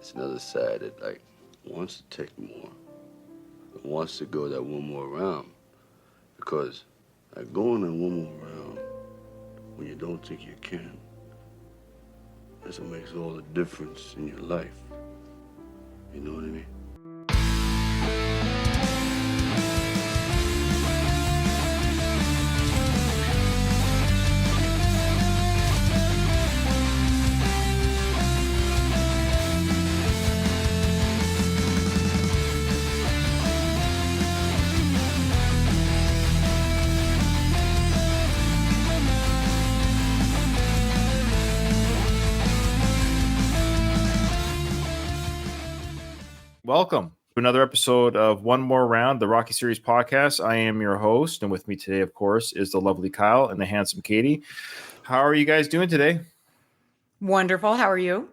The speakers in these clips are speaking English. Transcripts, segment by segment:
It's another side that like wants to take more, wants to go that one more round, because like going that one more round when you don't think you can, that's what makes all the difference in your life. You know what I mean? Welcome to another episode of One More Round, the Rocky Series podcast. I am your host, and with me today, of course, is the lovely Kyle and the handsome Katie. How are you guys doing today? Wonderful. How are you?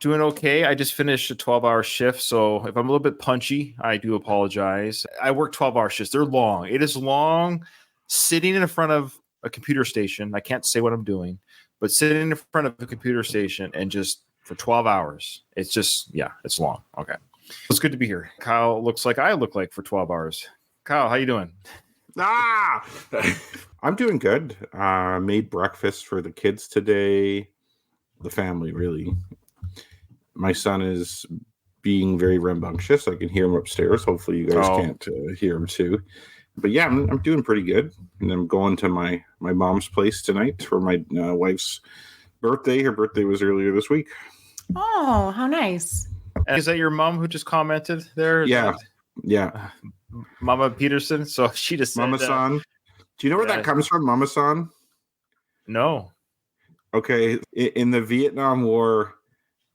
Doing okay. I just finished a 12-hour shift, so if I'm a little bit punchy, I do apologize. I work 12-hour shifts. They're long. It is long sitting in front of a computer station. I can't say what I'm doing, but sitting in front of a computer station and just for 12 hours. It's just, yeah, it's long. Okay. It's good to be here. Kyle looks like I look like for 12 hours. Kyle, how you doing? I'm doing good. Made breakfast for the kids today. The family, really. My son is being very rambunctious. I can hear him upstairs. Hopefully you guys can't hear him too. But yeah, I'm doing pretty good. And I'm going to my mom's place tonight for my wife's birthday. Her birthday was earlier this week. Oh, how nice. And is that your mom who just commented there? Yeah. Mama Peterson. So she just said, Mama-san. Do you know where that comes from, Mama-san? No. Okay. In the Vietnam War,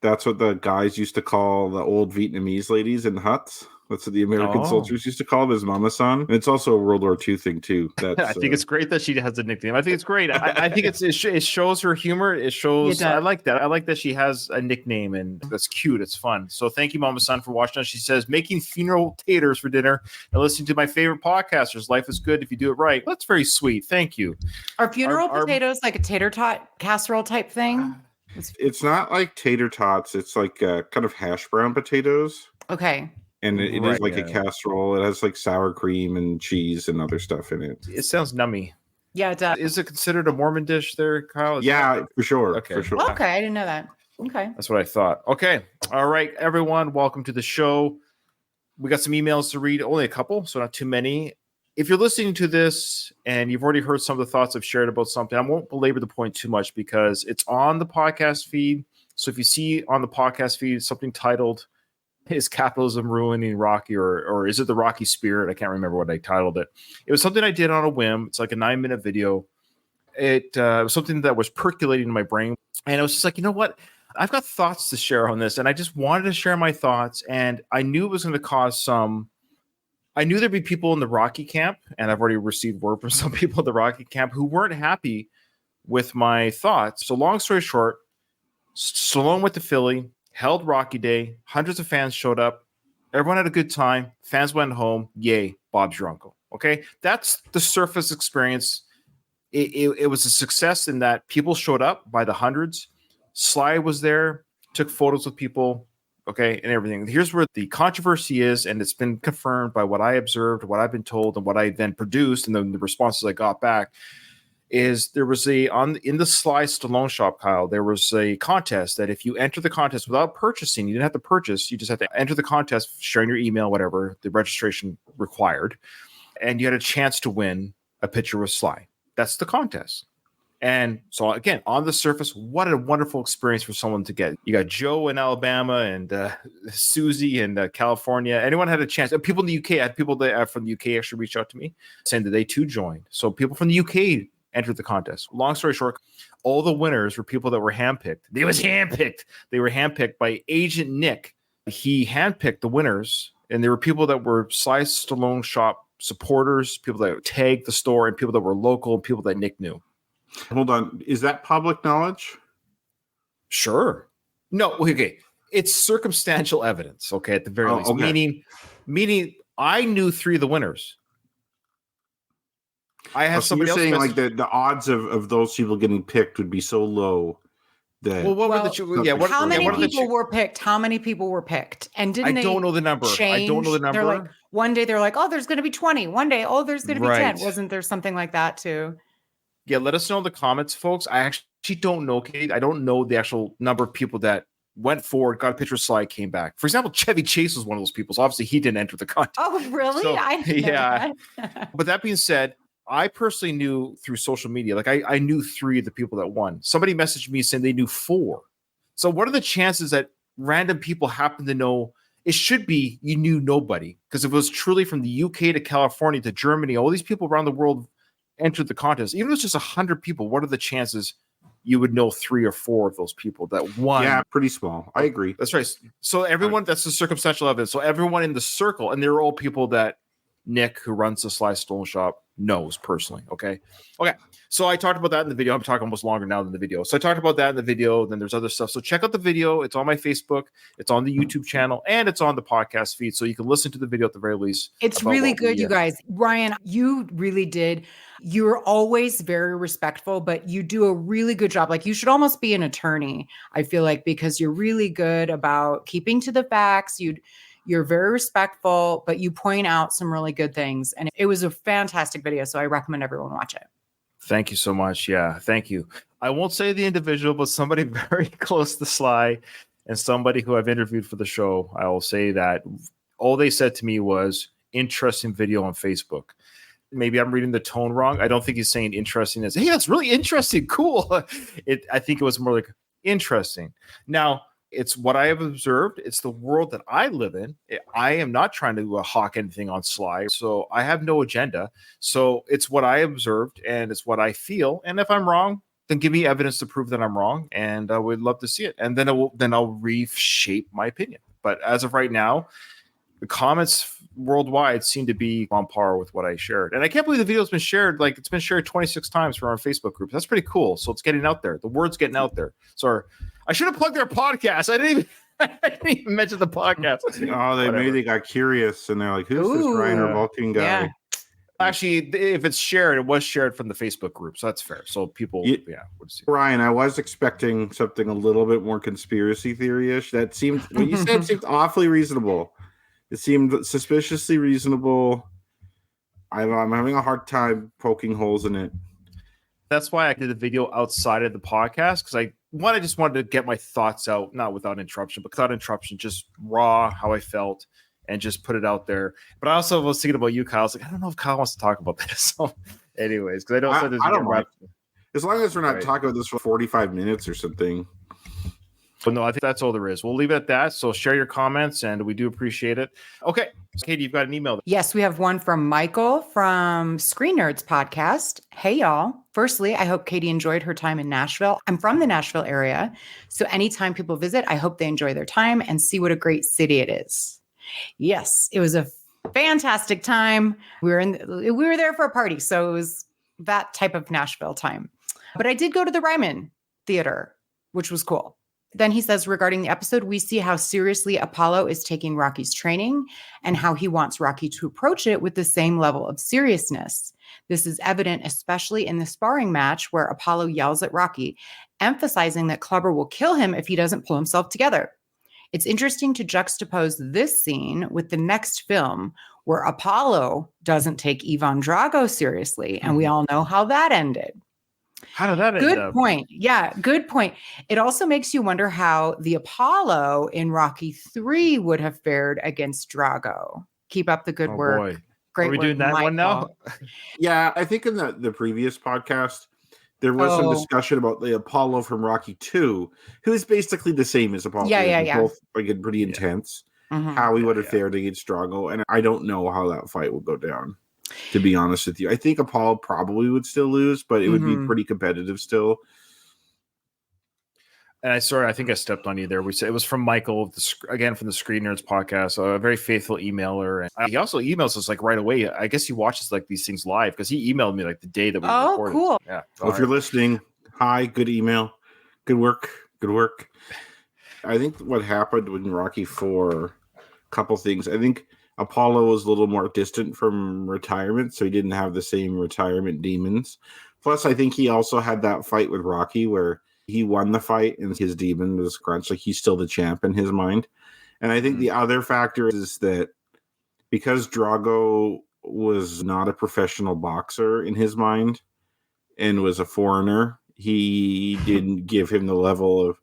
that's what the guys used to call the old Vietnamese ladies in huts. That's what the American soldiers used to call them, as Mama-san. And it's also a World War II thing, too. I think it's great that she has a nickname. I think it's great. I think it shows her humor. It shows. I like that. I like that she has a nickname, and that's cute. It's fun. So thank you, Mama-san, for watching us. She says, making funeral taters for dinner and listening to my favorite podcasters. Life is good if you do it right. That's very sweet. Thank you. Are funeral potatoes like a tater tot casserole type thing? It's not like tater tots. It's like kind of hash brown potatoes. Okay. And it is like a casserole. It has like sour cream and cheese and other stuff in it. It sounds nummy. Yeah, it does. Is it considered a Mormon dish there, Kyle? For sure. Okay. For sure. Okay, I didn't know that. Okay. That's what I thought. Okay. All right, everyone. Welcome to the show. We got some emails to read. Only a couple, so not too many. If you're listening to this and you've already heard some of the thoughts I've shared about something, I won't belabor the point too much because it's on the podcast feed. So if you see on the podcast feed something titled, is capitalism ruining Rocky, or is it the Rocky spirit? I can't remember what I titled it. It was something I did on a whim. It's like a 9-minute video. It was something that was percolating in my brain. And I was just like, you know what? I've got thoughts to share on this. And I just wanted to share my thoughts. And I knew it was going to cause I knew there'd be people in the Rocky camp. And I've already received word from some people in the Rocky camp who weren't happy with my thoughts. So long story short, Stallone went to Philly, held Rocky Day. Hundreds of fans showed up. Everyone had a good time. Fans went home. Yay, Bob's your uncle. Okay, that's the surface experience. It was a success in that people showed up by the hundreds. Sly was there, took photos with people, okay, and everything. Here's where the controversy is, and it's been confirmed by what I observed, what I've been told, and what I then produced, and then the responses I got back. Is there was in the Sly Stallone shop, Kyle, there was a contest that if you enter the contest without purchasing, you didn't have to purchase, you just had to enter the contest, sharing your email, whatever the registration required, and you had a chance to win a picture with Sly. That's the contest. And so again, on the surface, what a wonderful experience for someone to get. You got Joe in Alabama and Susie in California. Anyone had a chance. People in the UK, I had people that from the UK actually reach out to me saying that they too joined. So people from the UK entered the contest. Long story short, all the winners were people that were handpicked. They were handpicked by Agent Nick. He handpicked the winners, and there were people that were Sly Stallone shop supporters, people that tagged the store, and people that were local, and people that Nick knew. Hold on. Is that public knowledge? Sure. No, okay. It's circumstantial evidence, okay, at the very least. Okay. Meaning I knew 3 of the winners. I have so somebody you're else saying like the odds of those people getting picked would be so low that Well, what were Well, the how many what are the people were picked? How many people were picked? And I didn't they don't know the number. I don't know the change? number. They're like, one day they're like, oh, there's going to be 20. One day, oh, there's going to be 10. Right. Wasn't there something like that too? Yeah, let us know in the comments, folks. I actually don't know, Kate. I don't know the actual number of people that went forward, got a picture slide, came back. For example, Chevy Chase was one of those people. So obviously he didn't enter the contest. Oh, really? So, I didn't know yeah. that. But that being said, I personally knew through social media, like I knew 3 of the people that won. Somebody messaged me saying they knew 4. So what are the chances that random people happen to know? It should be you knew nobody, because if it was truly from the UK to California to Germany, all these people around the world entered the contest. Even if it's just 100 people, what are the chances you would know 3 or 4 of those people that won? Yeah, pretty small. I agree. That's right. So everyone, that's the circumstantial evidence. So everyone in the circle, and they're all people that Nick, who runs the Sly Stone Shop, knows personally. Okay. So I talked about that in the video. I'm talking almost longer now than the video. So I talked about that in the video. Then there's other stuff. So check out the video. It's on my Facebook. It's on the YouTube channel, and it's on the podcast feed. So you can listen to the video at the very least. It's about really what we, good, you guys. Ryan, you really did. You're always very respectful, but you do a really good job. Like, you should almost be an attorney, I feel like, because you're really good about keeping to the facts. You're very respectful, but you point out some really good things. And it was a fantastic video. So I recommend everyone watch it. Thank you so much. Yeah, thank you. I won't say the individual, but somebody very close to Sly and somebody who I've interviewed for the show. I will say that all they said to me was interesting video on Facebook. Maybe I'm reading the tone wrong. I don't think he's saying interesting as, hey, that's really interesting. Cool. I think it was more like interesting. Now, it's what I have observed. It's the world that I live in. I am not trying to hawk anything on Sly, so I have no agenda. So it's what I observed, and it's what I feel. And if I'm wrong, then give me evidence to prove that I'm wrong, and I would love to see it. And then I'll reshape my opinion. But as of right now, the comments worldwide seem to be on par with what I shared. And I can't believe the video's been shared. Like, it's been shared 26 times from our Facebook group. That's pretty cool. So it's getting out there. The word's getting out there. So I should have plugged their podcast. I didn't even mention the podcast. Oh, maybe they got curious and they're like, who's this Ryan or Vulcan guy? Yeah. Actually, if it's shared, it was shared from the Facebook group. So that's fair. So people, would see. Ryan, I was expecting something a little bit more conspiracy theory-ish. That seemed, what you said seemed awfully reasonable. It seemed suspiciously reasonable. I'm having a hard time poking holes in it. That's why I did the video outside of the podcast, because I just wanted to get my thoughts out, not without interruption, but without interruption, just raw, how I felt, and just put it out there. But I also was thinking about you, Kyle. I was like, I don't know if Kyle wants to talk about this. So, anyways, because I don't mind. As long as we're not talking about this for 45 minutes or something. But no, I think that's all there is. We'll leave it at that. So share your comments, and we do appreciate it. Okay. So Katie, you've got an email. Yes, we have one from Michael from Screen Nerds Podcast. Hey, y'all. Firstly, I hope Katie enjoyed her time in Nashville. I'm from the Nashville area, so anytime people visit, I hope they enjoy their time and see what a great city it is. Yes, it was a fantastic time. We were there for a party, so it was that type of Nashville time. But I did go to the Ryman Theater, which was cool. Then he says, regarding the episode, we see how seriously Apollo is taking Rocky's training and how he wants Rocky to approach it with the same level of seriousness. This is evident, especially in the sparring match where Apollo yells at Rocky, emphasizing that Clubber will kill him if he doesn't pull himself together. It's interesting to juxtapose this scene with the next film where Apollo doesn't take Ivan Drago seriously, and we all know how that ended. How did that end up? Good point. Yeah, good point. It also makes you wonder how the Apollo in Rocky 3 would have fared against Drago. Keep up the good work. Boy. Great Are we work, doing that Michael. one now? Yeah, I think in the previous podcast, there was some discussion about the Apollo from Rocky 2, who is basically the same as Apollo. Yeah. Both pretty intense. Mhm. How he would have fared against Drago. And I don't know how that fight would go down, to be honest with you. I think Apollo probably would still lose, but it would be pretty competitive still. And I think I stepped on you there. We said it was from Michael, again from the Screen Nerds Podcast, a very faithful emailer, and he also emails us like right away. I guess he watches like these things live because he emailed me like the day that we recorded. Cool. Yeah. Well, if you're listening, hi, good email, good work. I think what happened with Rocky 4, a couple things. I think Apollo was a little more distant from retirement, so he didn't have the same retirement demons. Plus, I think he also had that fight with Rocky where he won the fight and his demon was crunched. Like he's still the champ in his mind. And I think the other factor is that because Drago was not a professional boxer in his mind and was a foreigner, he didn't give him the level of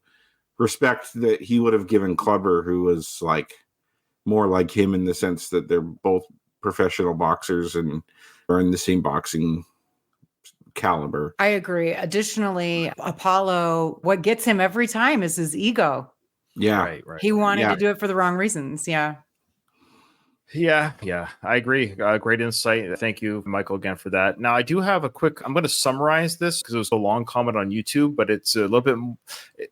respect that he would have given Clubber, who was like more like him in the sense that they're both professional boxers and are in the same boxing caliber. I agree. Additionally, Apollo, what gets him every time is his ego. Yeah. Right. He wanted to do it for the wrong reasons. Yeah. Yeah, I agree. Great insight. Thank you, Michael, again for that. Now, I do have I'm going to summarize this because it was a long comment on YouTube, but it's a little bit,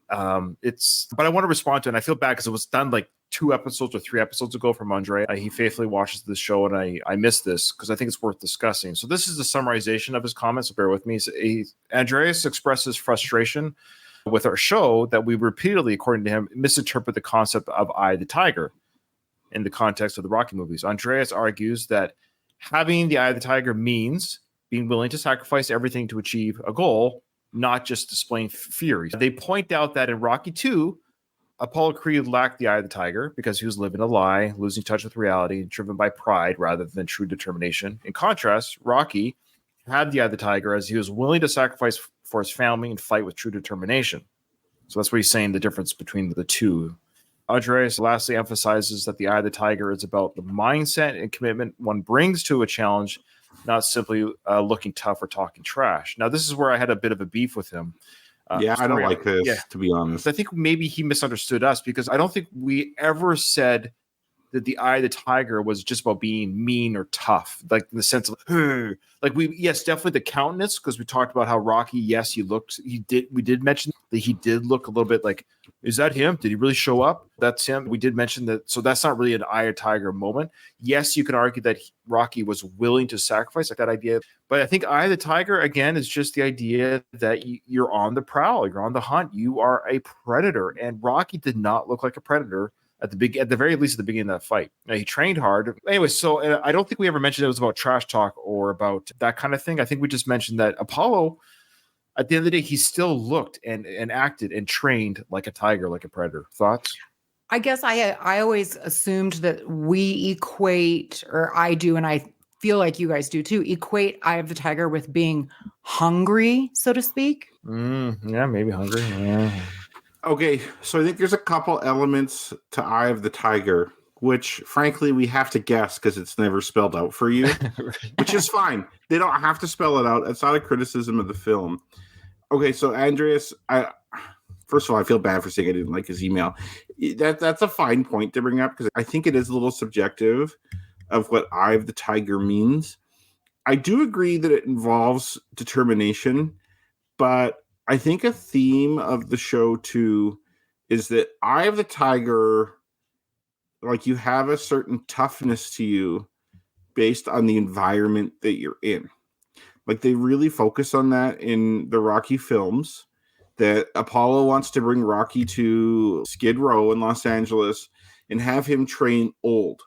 but I want to respond to it. And I feel bad because it was done like 2 episodes or 3 episodes ago from Andre. He faithfully watches the show, and I missed this because I think it's worth discussing. So this is the summarization of his comments. So bear with me. Andreas expresses frustration with our show that we repeatedly, according to him, misinterpret the concept of Eye of the Tiger in the context of the Rocky movies. Andreas argues that having the Eye of the Tiger means being willing to sacrifice everything to achieve a goal, not just displaying fury. They point out that in Rocky 2, Apollo Creed lacked the Eye of the Tiger because he was living a lie, losing touch with reality, driven by pride rather than true determination. In contrast, Rocky had the Eye of the Tiger as he was willing to sacrifice for his family and fight with true determination. So that's what he's saying, the difference between the two. Andreas lastly emphasizes that the Eye of the Tiger is about the mindset and commitment one brings to a challenge, not simply looking tough or talking trash. Now, this is where I had a bit of a beef with him. I don't like this, to be honest. I think maybe he misunderstood us because I don't think we ever said that the Eye of the Tiger was just about being mean or tough, like in the sense of, like yes, definitely the countenance, because we talked about how Rocky, yes, we did mention that he did look a little bit like, is that him? Did he really show up? That's him. We did mention that. So that's not really an Eye of the Tiger moment. Yes, you can argue that Rocky was willing to sacrifice, like that idea. But I think Eye of the Tiger, again, is just the idea that you're on the prowl. You're on the hunt. You are a predator. And Rocky did not look like a predator at the very least at the beginning of that fight. Now, he trained hard. Anyway, so I don't think we ever mentioned it was about trash talk or about that kind of thing. I think we just mentioned that Apollo, at the end of the day, he still looked and acted and trained like a tiger, like a predator. Thoughts? I guess I always assumed that we equate, or I do, and I feel like you guys do too, equate Eye of the Tiger with being hungry, so to speak. Yeah, maybe hungry. Yeah. Okay, so I think there's a couple elements to Eye of the Tiger, which frankly we have to guess because it's never spelled out for you, which is fine. They don't have to spell it out. It's not a criticism of the film. Okay, so Andreas, first of all, I feel bad for saying I didn't like his email. That's a fine point to bring up because I think it is a little subjective of what Eye of the Tiger means. I do agree that it involves determination, but I think a theme of the show too is that Eye of the Tiger, like you have a certain toughness to you based on the environment that you're in. Like they really focus on that in the Rocky films, that Apollo wants to bring Rocky to Skid Row in Los Angeles and have him train old.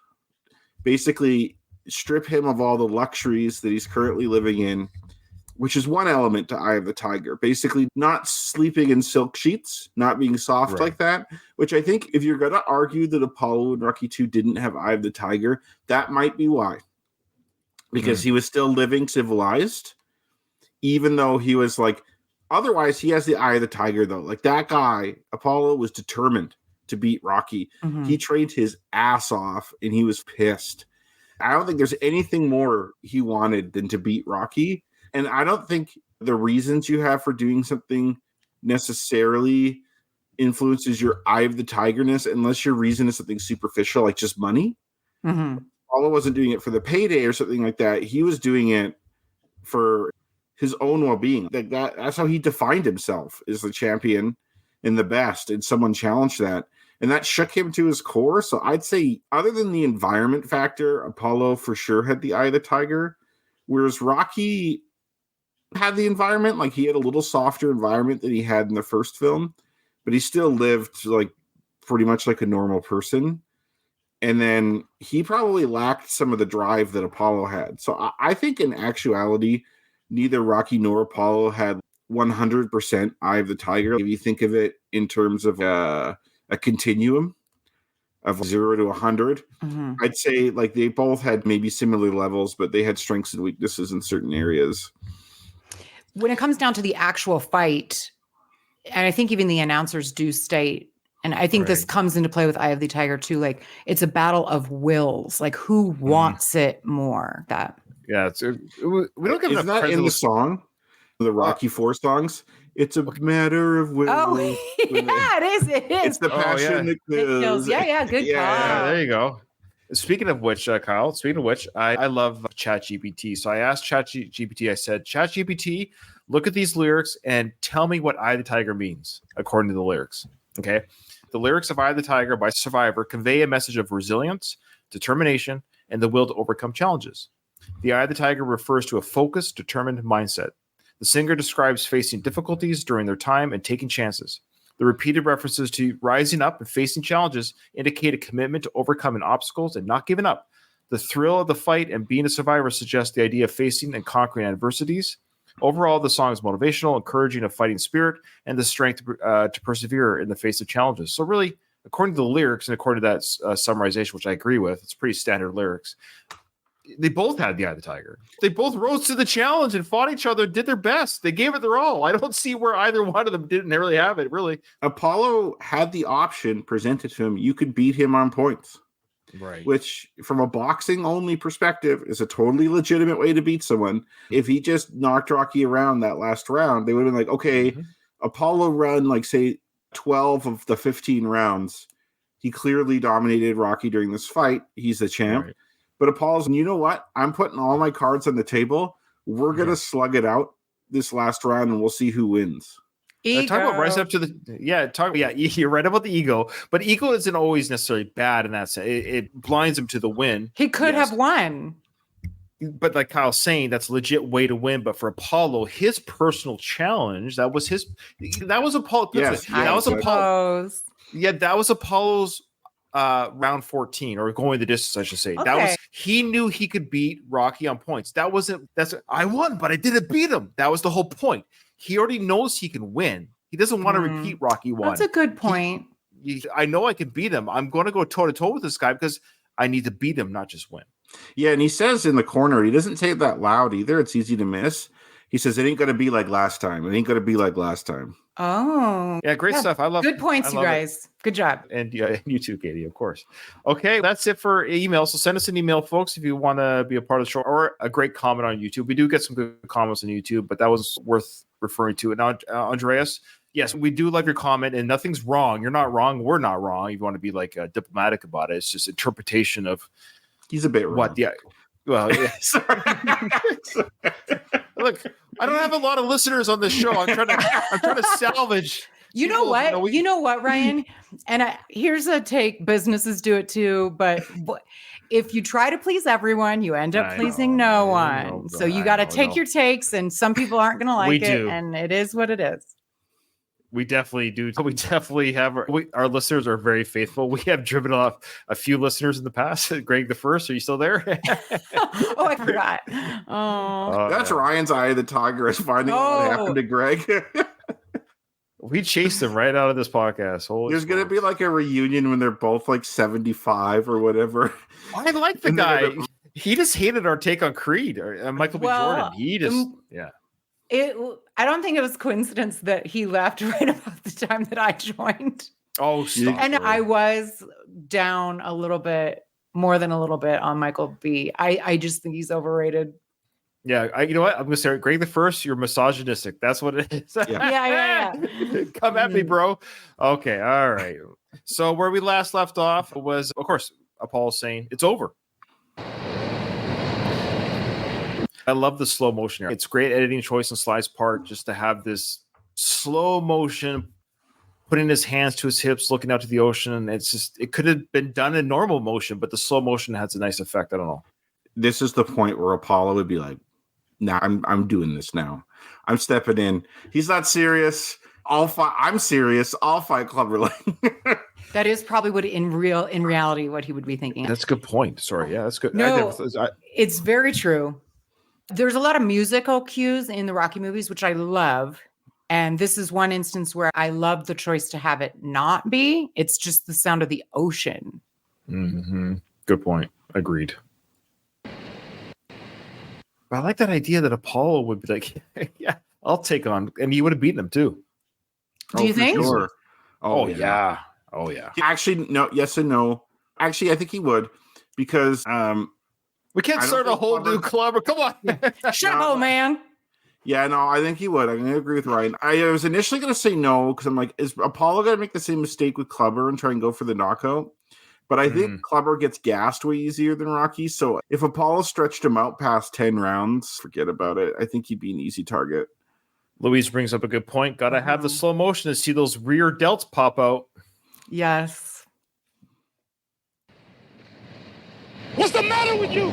Basically strip him of all the luxuries that he's currently living in, which is one element to Eye of the Tiger. Basically not sleeping in silk sheets, not being soft like that, which I think if you're going to argue that Apollo and Rocky 2 didn't have Eye of the Tiger, that might be why. Because he was still living civilized, even though he was like, otherwise he has the Eye of the Tiger though. Like that guy, Apollo, was determined to beat Rocky. Mm-hmm. He trained his ass off and he was pissed. I don't think there's anything more he wanted than to beat Rocky. And I don't think the reasons you have for doing something necessarily influences your Eye of the Tigerness unless your reason is something superficial, like just money. Mm-hmm. Apollo wasn't doing it for the payday or something like that. He was doing it for his own well-being. That's how he defined himself, as the champion and the best, and someone challenged that. And that shook him to his core. So I'd say, other than the environment factor, Apollo for sure had the Eye of the Tiger, whereas Rocky had the environment. Like he had a little softer environment than he had in the first film, but he still lived like pretty much like a normal person. And then he probably lacked some of the drive that Apollo had. So I think in actuality, neither Rocky nor Apollo had 100% Eye of the Tiger. If you think of it in terms of a continuum of 0 to 100, Mhm. I'd say like they both had maybe similar levels, but they had strengths and weaknesses in certain areas. When it comes down to the actual fight, and I think even the announcers do state, and I think this Right. comes into play with Eye of the Tiger too, like it's a battle of wills, like who wants it more. That Yeah, we don't give Isn't enough that credit in to the the song? The Rocky Four songs? It's a matter of will. oh when they- yeah, it is. It It's is. the Oh, passion yeah. that kills. Yeah, good Yeah. Yeah, call. there you go. Speaking of which, Kyle, I love ChatGPT. So I asked ChatGPT, I said, ChatGPT, look at these lyrics and tell me what Eye of the Tiger means, according to the lyrics. Okay. The lyrics of Eye of the Tiger by Survivor convey a message of resilience, determination, and the will to overcome challenges. The Eye of the Tiger refers to a focused, determined mindset. The singer describes facing difficulties during their time and taking chances. The repeated references to rising up and facing challenges indicate a commitment to overcoming obstacles and not giving up. The thrill of the fight and being a survivor suggests the idea of facing and conquering adversities. Overall, the song is motivational, encouraging a fighting spirit and the strength to persevere in the face of challenges. So really, according to the lyrics and according to that summarization, which I agree with, it's pretty standard lyrics. They both had the Eye of the Tiger. They both rose to the challenge and fought each other, did their best. They gave it their all. I don't see where either one of them didn't really have it, really. Apollo had the option presented to him. You could beat him on points, Right. which from a boxing only perspective is a totally legitimate way to beat someone. If he just knocked Rocky around that last round, they would have been like, okay, Apollo run like say 12 of the 15 rounds. He clearly dominated Rocky during this fight. He's the champ. Right. But Apollo's, you know what? I'm putting all my cards on the table. We're going to slug it out this last round and we'll see who wins. Talk about rise up to the you're right about the ego, but ego isn't always necessarily bad in that sense. It blinds him to the win. He could Yes. have won. But like Kyle's saying, that's a legit way to win. But for Apollo, his personal challenge, that was Apollo. Yes, that was Apollo. Suppose. Yeah, that was Apollo's round 14, or going the distance, I should say. That Okay. was, he knew he could beat Rocky on points. I won, but I didn't beat him. That was the whole point. He already knows he can win. He doesn't want to repeat Rocky 1. That's a good point. I know I can beat him. I'm going to go toe to toe with this guy because I need to beat him, not just win. Yeah, and he says in the corner, he doesn't say it that loud either. It's easy to miss. He says, it ain't going to be like last time. It ain't going to be like last time. Oh, Yeah, great stuff. I love good points, I you love it. guys. Good job. And you too, Katie, of course. Okay, that's it for email. So send us an email, folks, if you want to be a part of the show, or a great comment on YouTube. We do get some good comments on YouTube, but that was worth referring to. And now, Andreas, yes, we do love your comment, and nothing's wrong. You're not wrong. We're not wrong. If you want to be like diplomatic about it, it's just interpretation of He's a bit wrong. what. Yeah. Well, yeah. Sorry. Look, I don't have a lot of listeners on this show. I'm trying to salvage. You know people, what? You know what, Ryan? And here's a take. Businesses do it too, but if you try to please everyone, you end up I pleasing know, no I one. know, So you I got to know, take no. your takes, and some people aren't going to like We it, do. and it is what it is. We definitely do. We definitely have our listeners are very faithful. We have driven off a few listeners in the past. Greg the First, are you still there? Oh, I forgot. Oh, That's yeah. Ryan's Eye of the Tiger is finding out what Oh. happened to Greg. We chased them right out of this podcast. Holy There's going to be smokes. like a reunion when they're both like 75 or whatever. I like the And they're guy. gonna- He just hated our take on Creed or Michael B. Well, Jordan. He just yeah. I don't think it was coincidence that he left right about the time that I joined. Oh, stop. And bro. I was down a little bit, more than a little bit, on Michael B. I just think he's overrated. Yeah, you know what? I'm gonna say, Greg the First, you're misogynistic. That's what it is. Yeah. Come at me, bro. Okay, all right. So where we last left off was, of course, Apollo saying it's over. I love the slow motion here. It's great editing choice on Sly's part, just to have this slow motion, putting his hands to his hips, looking out to the ocean. And it could have been done in normal motion, but the slow motion has a nice effect. I don't know. This is the point where Apollo would be like, nah, I'm doing this now. I'm stepping in. He's not serious. I'll fight. I'm serious. I'll fight Clubber Lang. That is probably what in reality what he would be thinking. That's a good point. Sorry. Yeah, that's good. No. It's very true. There's a lot of musical cues in the Rocky movies, which I love. And this is one instance where I love the choice to have it not be. It's just the sound of the ocean. Mm-hmm. Good point. Agreed. But I like that idea that Apollo would be like, yeah, I'll take on, and he would have beaten him too. Do you for think? Sure. Oh yeah. Actually, no. Yes and no. Actually, I think he would because We can't I don't start a think whole Clubber- new club. Come on. Shut No. up, man. yeah, no, I think he would. I'm going to agree with Ryan. I was initially going to say no because I'm like, is Apollo going to make the same mistake with Clubber and try and go for the knockout? But I think Clubber gets gassed way easier than Rocky. So if Apollo stretched him out past 10 rounds, forget about it. I think he'd be an easy target. Louise brings up a good point. Got to have the slow motion to see those rear delts pop out. Yes. What's the matter with you?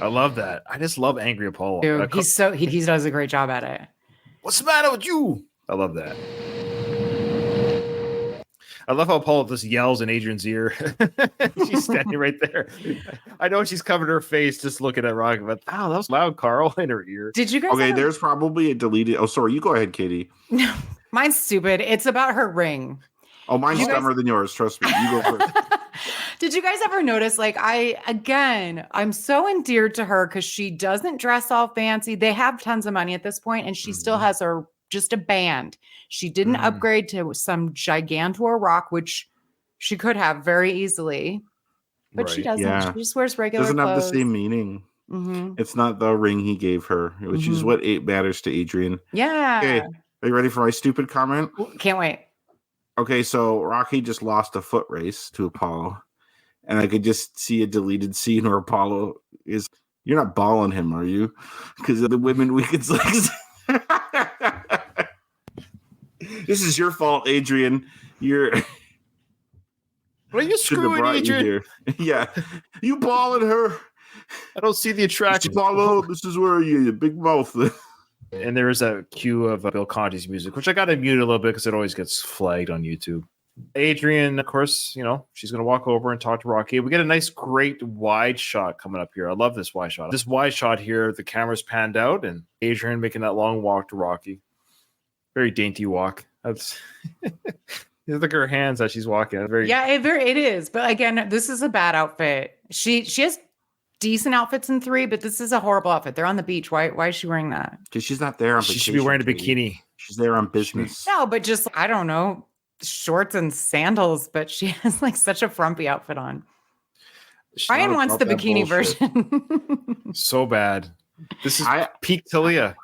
I love that. I just love angry Apollo. Dude, he does a great job at it. What's the matter with you? I love that. I love how Apollo just yells in Adrian's ear. She's standing right there. I know she's covered her face just looking at Rocky, but that was loud, Carl, in her ear. Did you guys Okay, ever- there's probably a deleted. Oh, sorry. You go ahead, Katie. No, mine's stupid. It's about her ring. Oh, mine's You guys- dumber than yours. Trust me. You go first. Did you guys ever notice, like, I'm so endeared to her because she doesn't dress all fancy. They have tons of money at this point, and she still has just a band. She didn't upgrade to some Gigantor rock, which she could have very easily, but she doesn't. Yeah. She just wears regular Doesn't clothes. have the same meaning. Mhm. It's not the ring he gave her, which is what matters to Adrian. Yeah. Okay, are you ready for my stupid comment? Can't wait. Okay, so Rocky just lost a foot race to Apollo, and I could just see a deleted scene where Apollo is. You're not balling him, are you? Because of the women weakens legs. This is your fault, Adrian. You're. What are you Shouldn't have screwing, brought you Adrian? here. Yeah, you balling her. I don't see the attraction. Apollo, this is where you big mouth. And there is a cue of Bill Conti's music, which I got to mute a little bit because it always gets flagged on YouTube. Adrian, of course, she's going to walk over and talk to Rocky. We get a nice, great wide shot coming up here. I love this wide shot. This wide shot here, the camera's panned out, and Adrian making that long walk to Rocky. Very dainty walk. That's look at her hands as she's walking. It is. But again, this is a bad outfit. She has decent outfits in 3, but this is a horrible outfit. They're on the beach. Why is she wearing that? Because she's not there on She vacation. should be wearing a Katie. bikini. She's there on business. No, but just, I don't know, shorts and sandals, but she has like such a frumpy outfit on. Ryan wants the about that bikini bullshit. version. So bad. This is I- peak Talia.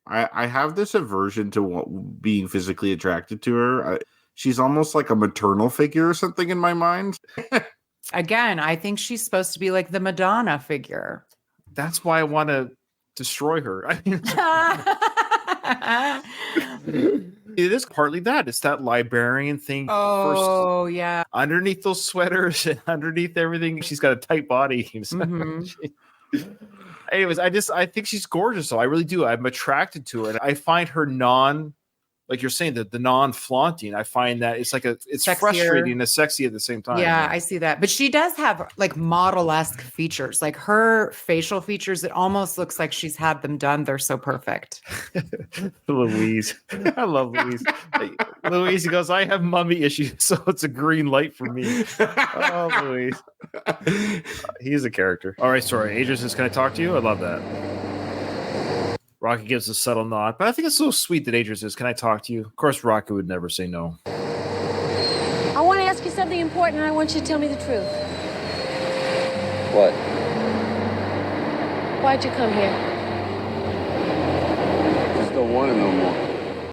I have this aversion to being physically attracted to her. She's almost like a maternal figure or something in my mind. Again, I think she's supposed to be like the Madonna figure. That's why I want to destroy her. I mean, it is partly that. It's that librarian thing. Oh, yeah. Underneath those sweaters and underneath everything, she's got a tight body. Mhm. Anyways, I think she's gorgeous. So I really do. I'm attracted to her, and I find her like you're saying, the non-flaunting. I find that it's Sexier. frustrating and sexy at the same time. Yeah, I see that. But she does have like model-esque features. Like her facial features, it almost looks like she's had them done. They're so perfect. Louise. I love Louise. Louise, he goes, I have mummy issues, so it's a green light for me. Oh, Louise. He's a character. All right, sorry. Adrian says, can I talk to you? I love that. Rocky gives a subtle nod, but I think it's so sweet that Adrian says, can I talk to you? Of course, Rocky would never say no. I want to ask you something important, and I want you to tell me the truth. What? Why'd you come here? Just don't want it no more.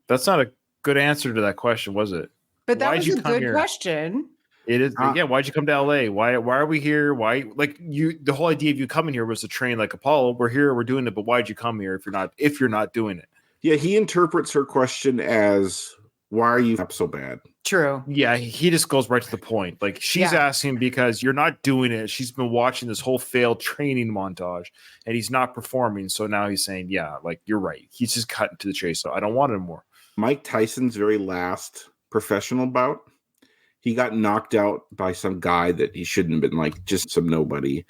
That's not a good answer to that question, was it? But that Why'd was you a come good here? question. It is. Uh, Yeah. Why'd you come to LA? Why are we here? Why, like the whole idea of you coming here was to train like Apollo. We're here, we're doing it, but why'd you come here if you're not doing it? Yeah, he interprets her question as, why are you up so bad? True. Yeah, he just goes right to the point. Like she's Yeah. asking because you're not doing it. She's been watching this whole failed training montage and he's not performing. So now he's saying, yeah, like you're right. He's just cutting to the chase. So I don't want it anymore. Mike Tyson's very last professional bout, he got knocked out by some guy that he shouldn't have been, like just some nobody.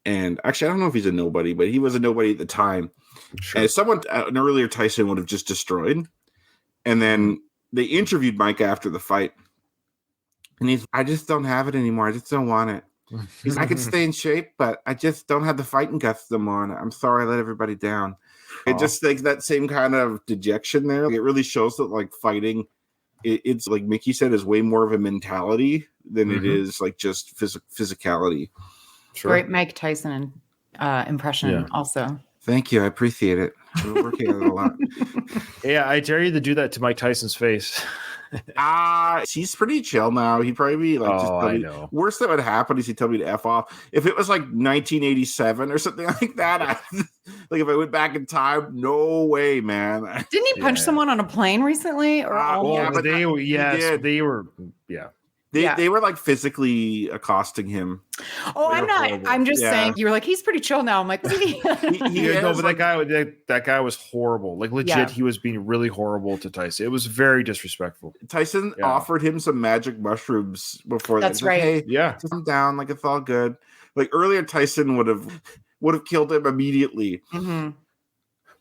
And actually, I don't know if he's a nobody, but he was a nobody at the time. Sure. And someone, an earlier Tyson would have just destroyed. And then they interviewed Mike after the fight. And I just don't have it anymore. I just don't want it. I could stay in shape, but I just don't have the fighting guts no more. And I'm sorry I let everybody down. It just like that same kind of dejection there. It really shows that like fighting, it's like Mickey said, is way more of a mentality than it is like just physicality. Sure. Great Mike Tyson impression also. Thank you. I appreciate it. We're working on it a lot. Yeah, I dare you to do that to Mike Tyson's face. He's pretty chill now. He'd probably be like, just tell I me. know. Worst that would happen is he'd tell me to F off. If it was like 1987 or something like that, like if I went back in time, no way, man. Didn't he punch someone on a plane recently? Or but they were, They were like physically accosting him. Oh, They I'm were not. horrible. I'm just Yeah. saying. You were like, he's pretty chill now. I'm like, was he? No, but that guy was horrible. Like legit, he was being really horrible to Tyson. It was very disrespectful. Tyson offered him some magic mushrooms before. That's like, right. Hey, Yeah, just come down. Like it's all good. Like earlier, Tyson would have killed him immediately. Mm-hmm.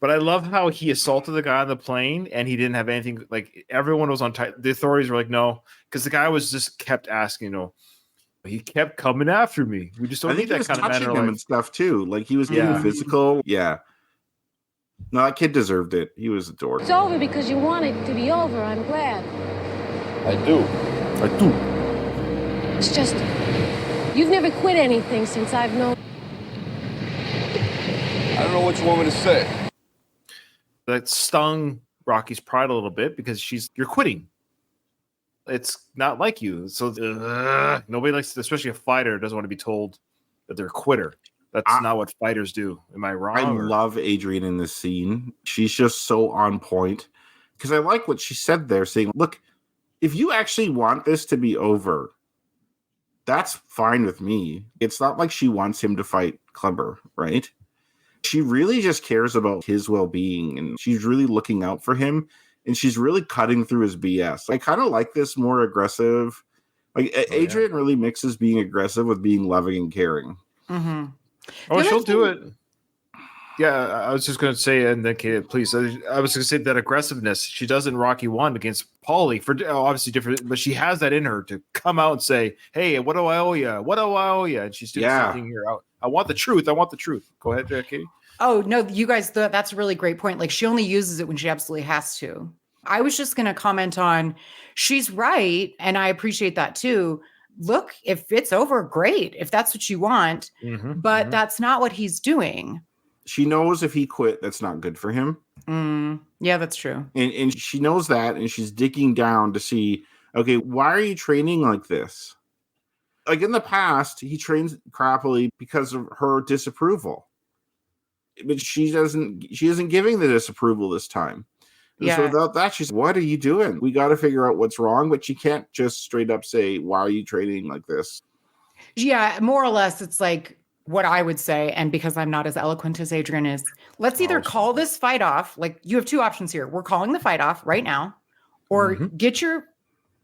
but I love how he assaulted the guy on the plane, and he didn't have anything. Like everyone was on tight. The authorities were like, no, because the guy was just kept asking. He kept coming after me. We just don't I need think he that was kind of touching man. him and stuff too. Like he was getting physical. Yeah. No, that kid deserved it. He was a dork. It's over because you want it to be over. I'm glad. I do. It's just, you've never quit anything since I've known. I don't know what you want me to say. That stung Rocky's pride a little bit because you're quitting. It's not like you. So nobody likes, especially a fighter, doesn't want to be told that they're a quitter. That's not what fighters do. Am I wrong? I love Adrian in this scene. She's just so on point. Because I like what she said there, saying, look, if you actually want this to be over, that's fine with me. It's not like she wants him to fight Kleber, right? She really just cares about his well-being, and she's really looking out for him, and she's really cutting through his BS. I kind of like this more aggressive. Like Adrian really mixes being aggressive with being loving and caring. Mm-hmm. Oh, she'll do it. Yeah, I was just going to say, and then Kate, please. I was going to say that aggressiveness she does in Rocky 1 against Paulie for obviously different, but she has that in her to come out and say, "Hey, what do I owe you? What do I owe you?" And she's doing something here. I want the truth. I want the truth. Go ahead, Katie. Oh no, you guys, that's a really great point. Like she only uses it when she absolutely has to. I was just going to comment on, she's right, and I appreciate that too. Look, if it's over, great. If that's what you want, but that's not what he's doing. She knows if he quit, that's not good for him. Yeah, that's true. And she knows that, and she's digging down to see, okay, why are you training like this? Like in the past, he trains crappily because of her disapproval. But she isn't giving the disapproval this time. Yeah. So without that, she's, what are you doing? We got to figure out what's wrong, but she can't just straight up say, why are you training like this? Yeah, more or less, it's like what I would say. And because I'm not as eloquent as Adrian is, let's either call this fight off. Like you have two options here. We're calling the fight off right now, or get your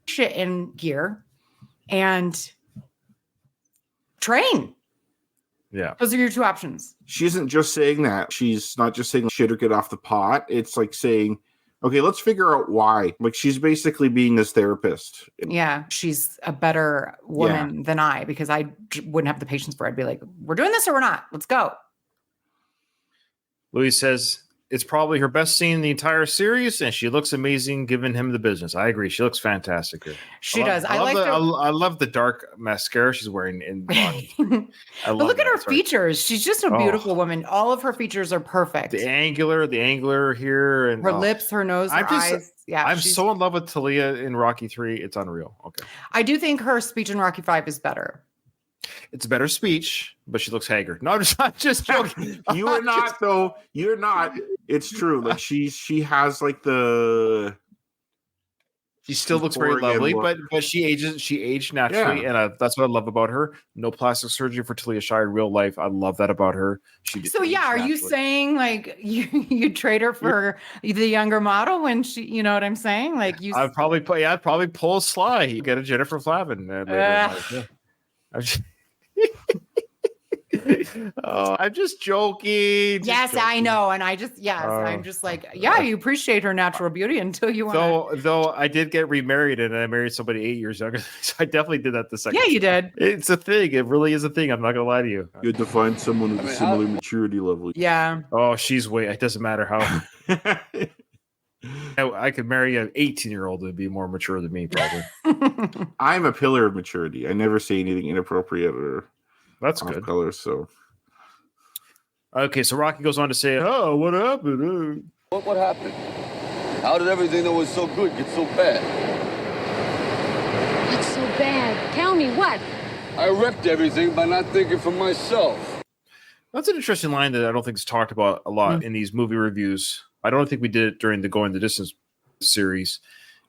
shit in gear and train. Yeah. Those are your two options. She isn't just saying that. She's not just saying shit or get off the pot. It's like saying, okay, let's figure out why. Like she's basically being this therapist. Yeah, she's a better woman than I, because I wouldn't have the patience for it. I'd be like, we're doing this or we're not. Let's go. Louis says it's probably her best scene in the entire series, and she looks amazing giving him the business. I agree. She looks fantastic here. She does. I love the dark mascara she's wearing in Rocky. But look at her features. She's just a beautiful woman. All of her features are perfect. The angular here, and her lips, her nose, her eyes. Yeah, I'm so in love with Talia in Rocky 3. It's unreal. Okay. I do think her speech in Rocky 5 is better. It's a better speech, but she looks haggard. No, I'm just joking. You are not, though. You're not. It's true. Like she has like the. She still looks very lovely, but she aged naturally, and that's what I love about her. No plastic surgery for Talia Shire in real life. I love that about her. So yeah, are you saying like you trade her for the younger model when she, you know what I'm saying? Like you, I'd probably pull a Sly. You get a Jennifer Flavin. Oh, I'm just joking. Yes, I know. And I just, I'm just like, yeah, you appreciate her natural beauty until you want to. Though I did get remarried and I married somebody 8 years younger, so I definitely did that the second. Yeah, you did. It's a thing. It really is a thing. I'm not gonna lie to you. You had to find someone with a similar maturity level. Yeah. Oh, she's way. It doesn't matter how. I could marry an 18-year-old who'd be more mature than me, probably. I'm a pillar of maturity. I never say anything inappropriate or That's off good. color. So, okay, so Rocky goes on to say, "Oh, what happened? What happened? How did everything that was so good get so bad? What's so bad? Tell me what? I wrecked everything by not thinking for myself." That's an interesting line that I don't think is talked about a lot in these movie reviews. I don't think we did it during the Going the Distance series.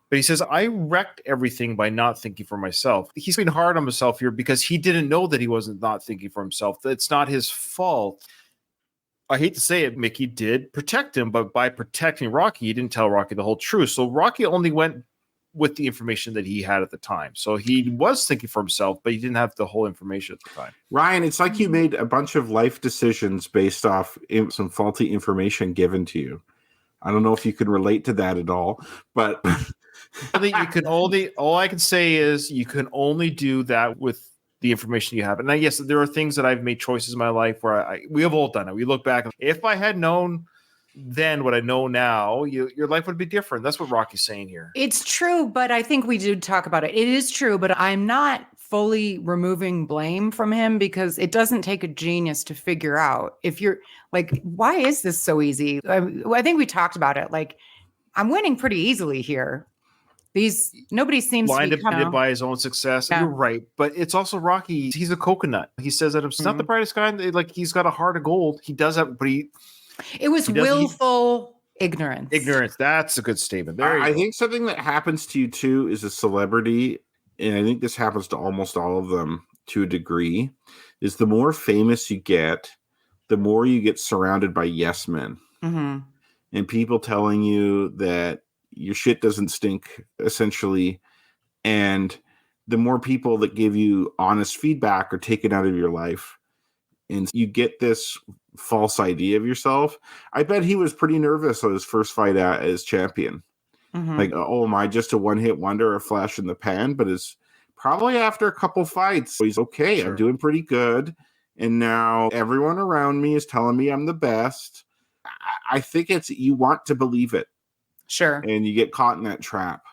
But he says, I wrecked everything by not thinking for myself. He's being hard on himself here because he didn't know that he wasn't not thinking for himself. It's not his fault. I hate to say it, Mickey did protect him, but by protecting Rocky, he didn't tell Rocky the whole truth. So Rocky only went with the information that he had at the time. So he was thinking for himself, but he didn't have the whole information at the time. Ryan, it's like you made a bunch of life decisions based off some faulty information given to you. I don't know if you can relate to that at all, but all I can say is you can only do that with the information you have. And yes, there are things that I've made choices in my life where we have all done it. We look back. If I had known then what I know now, your life would be different. That's what Rocky's saying here. It's true, but I think we did talk about it. It is true, but I'm not fully removing blame from him because it doesn't take a genius to figure out if you're like, why is this so easy? I think we talked about it. Like, I'm winning pretty easily here. Nobody seems blinded to be by his own success. Yeah. You're right, but it's also Rocky. He's a coconut. He says that he's not the brightest guy. Like, he's got a heart of gold. He does have, but it was willful ignorance. Ignorance. That's a good statement. I think something that happens to you too is a celebrity, and I think this happens to almost all of them to a degree, is the more famous you get, the more you get surrounded by yes men and people telling you that your shit doesn't stink, essentially. And the more people that give you honest feedback are taken out of your life. And you get this false idea of yourself. I bet he was pretty nervous on his first fight as champion. Like, oh, am I just a one-hit wonder, a flash in the pan? But it's probably after a couple fights, he's okay. Sure. I'm doing pretty good. And now everyone around me is telling me I'm the best. I think you want to believe it. Sure. And you get caught in that trap.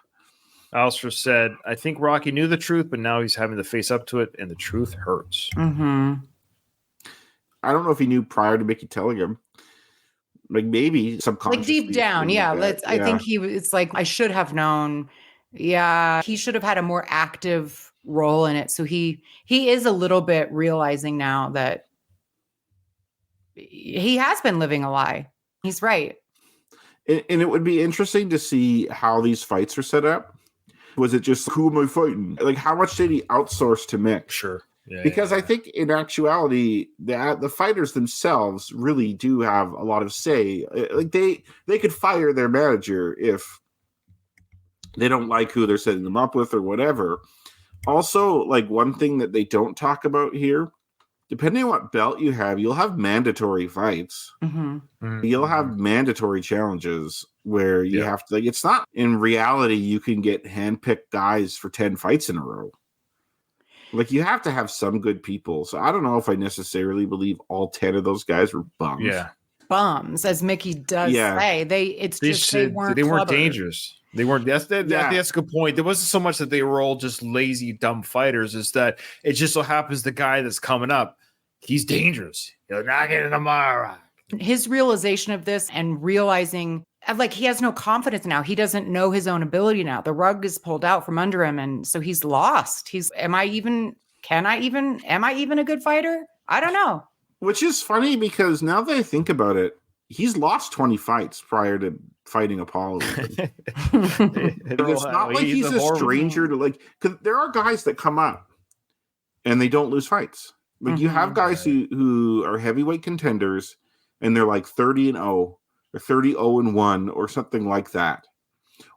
Alistair said, I think Rocky knew the truth, but now he's having to face up to it, and the truth hurts. I don't know if he knew prior to Mickey telling him. Like, maybe subconsciously. Like deep down, yeah. I think it's like, I should have known. Yeah, he should have had a more active role in it. So he is a little bit realizing now that he has been living a lie. He's right. And it would be interesting to see how these fights are set up. Was it just, who am I fighting? Like, how much did he outsource to Mick? Sure. Yeah, because I think in actuality, the fighters themselves really do have a lot of say. Like, they could fire their manager if they don't like who they're setting them up with or whatever. Also, like, one thing that they don't talk about here, depending on what belt you have, you'll have mandatory fights. You'll have mandatory challenges where you have to, like, it's not in reality, you can get handpicked guys for 10 fights in a row. Like, you have to have some good people. So I don't know if I necessarily believe all 10 of those guys were bums. Yeah. Bums, as Mickey does say. They weren't dangerous. They weren't. That's a good point. There wasn't so much that they were all just lazy, dumb fighters. Is that it just so happens the guy that's coming up, he's dangerous. He'll knock it in tomorrow. His realization of this and realizing, like, he has no confidence now. He doesn't know his own ability now. The rug is pulled out from under him, and so he's lost. Am I even a good fighter? I don't know. Which is funny because now that I think about it, he's lost 20 fights prior to fighting Apollo. It's not like he's a stranger to, like, because there are guys that come up and they don't lose fights. Like, you have guys who are heavyweight contenders and they're like 30-0 or 30-0-1 or something like that.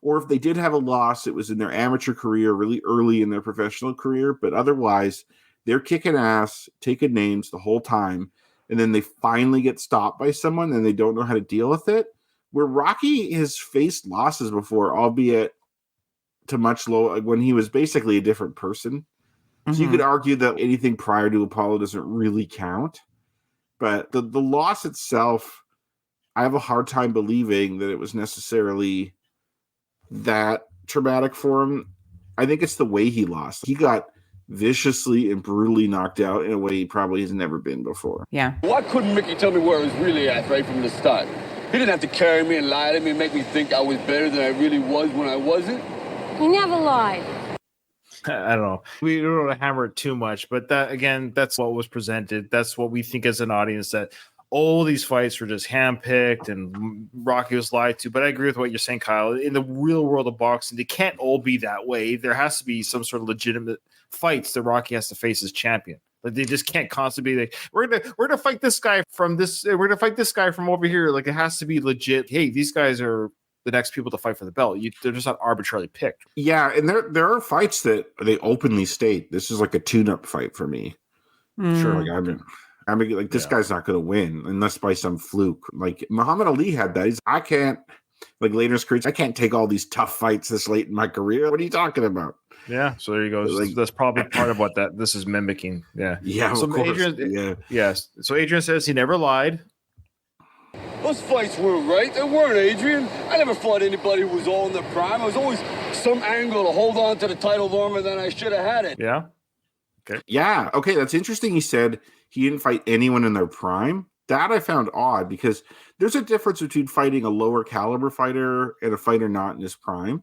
Or if they did have a loss, it was in their amateur career, really early in their professional career, but otherwise they're kicking ass, taking names the whole time, and then they finally get stopped by someone and they don't know how to deal with it. Where Rocky has faced losses before, albeit to much lower, like when he was basically a different person. So you could argue that anything prior to Apollo doesn't really count. But the loss itself, I have a hard time believing that it was necessarily that traumatic for him. I think it's the way he lost. He got viciously and brutally knocked out in a way he probably has never been before. Yeah. Why couldn't Mickey tell me where I was really at right from the start? He didn't have to carry me and lie to me and make me think I was better than I really was when I wasn't. He never lied. I don't know. We don't want to hammer it too much, but that again, that's what was presented. That's what we think as an audience, that all these fights were just handpicked and Rocky was lied to. But I agree with what you're saying, Kyle. In the real world of boxing, they can't all be that way. There has to be some sort of legitimate fights that Rocky has to face as champion. Like they just can't constantly be like, we're gonna fight this guy from this. We're gonna fight this guy from over here. Like it has to be legit. Hey, these guys are the next people to fight for the belt. They're just not arbitrarily picked. Yeah, and there are fights that they openly state this is like a tune-up fight for me. Sure. Like I'm like this guy's not going to win unless by some fluke. Like Muhammad Ali had that. I can't, like later in his career, I can't take all these tough fights this late in my career. What are you talking about? Yeah. So there you go. Like, that's probably part of what this is mimicking. Yeah. Yeah. So Of course. Adrian, yes. So Adrian says he never lied. Those fights weren't right. They weren't, Adrian. I never fought anybody who was all in their prime. I was always some angle to hold on to the title longer than I should have had it. Yeah. Yeah. Okay. That's interesting. He said he didn't fight anyone in their prime. That I found odd because there's a difference between fighting a lower caliber fighter and a fighter not in his prime.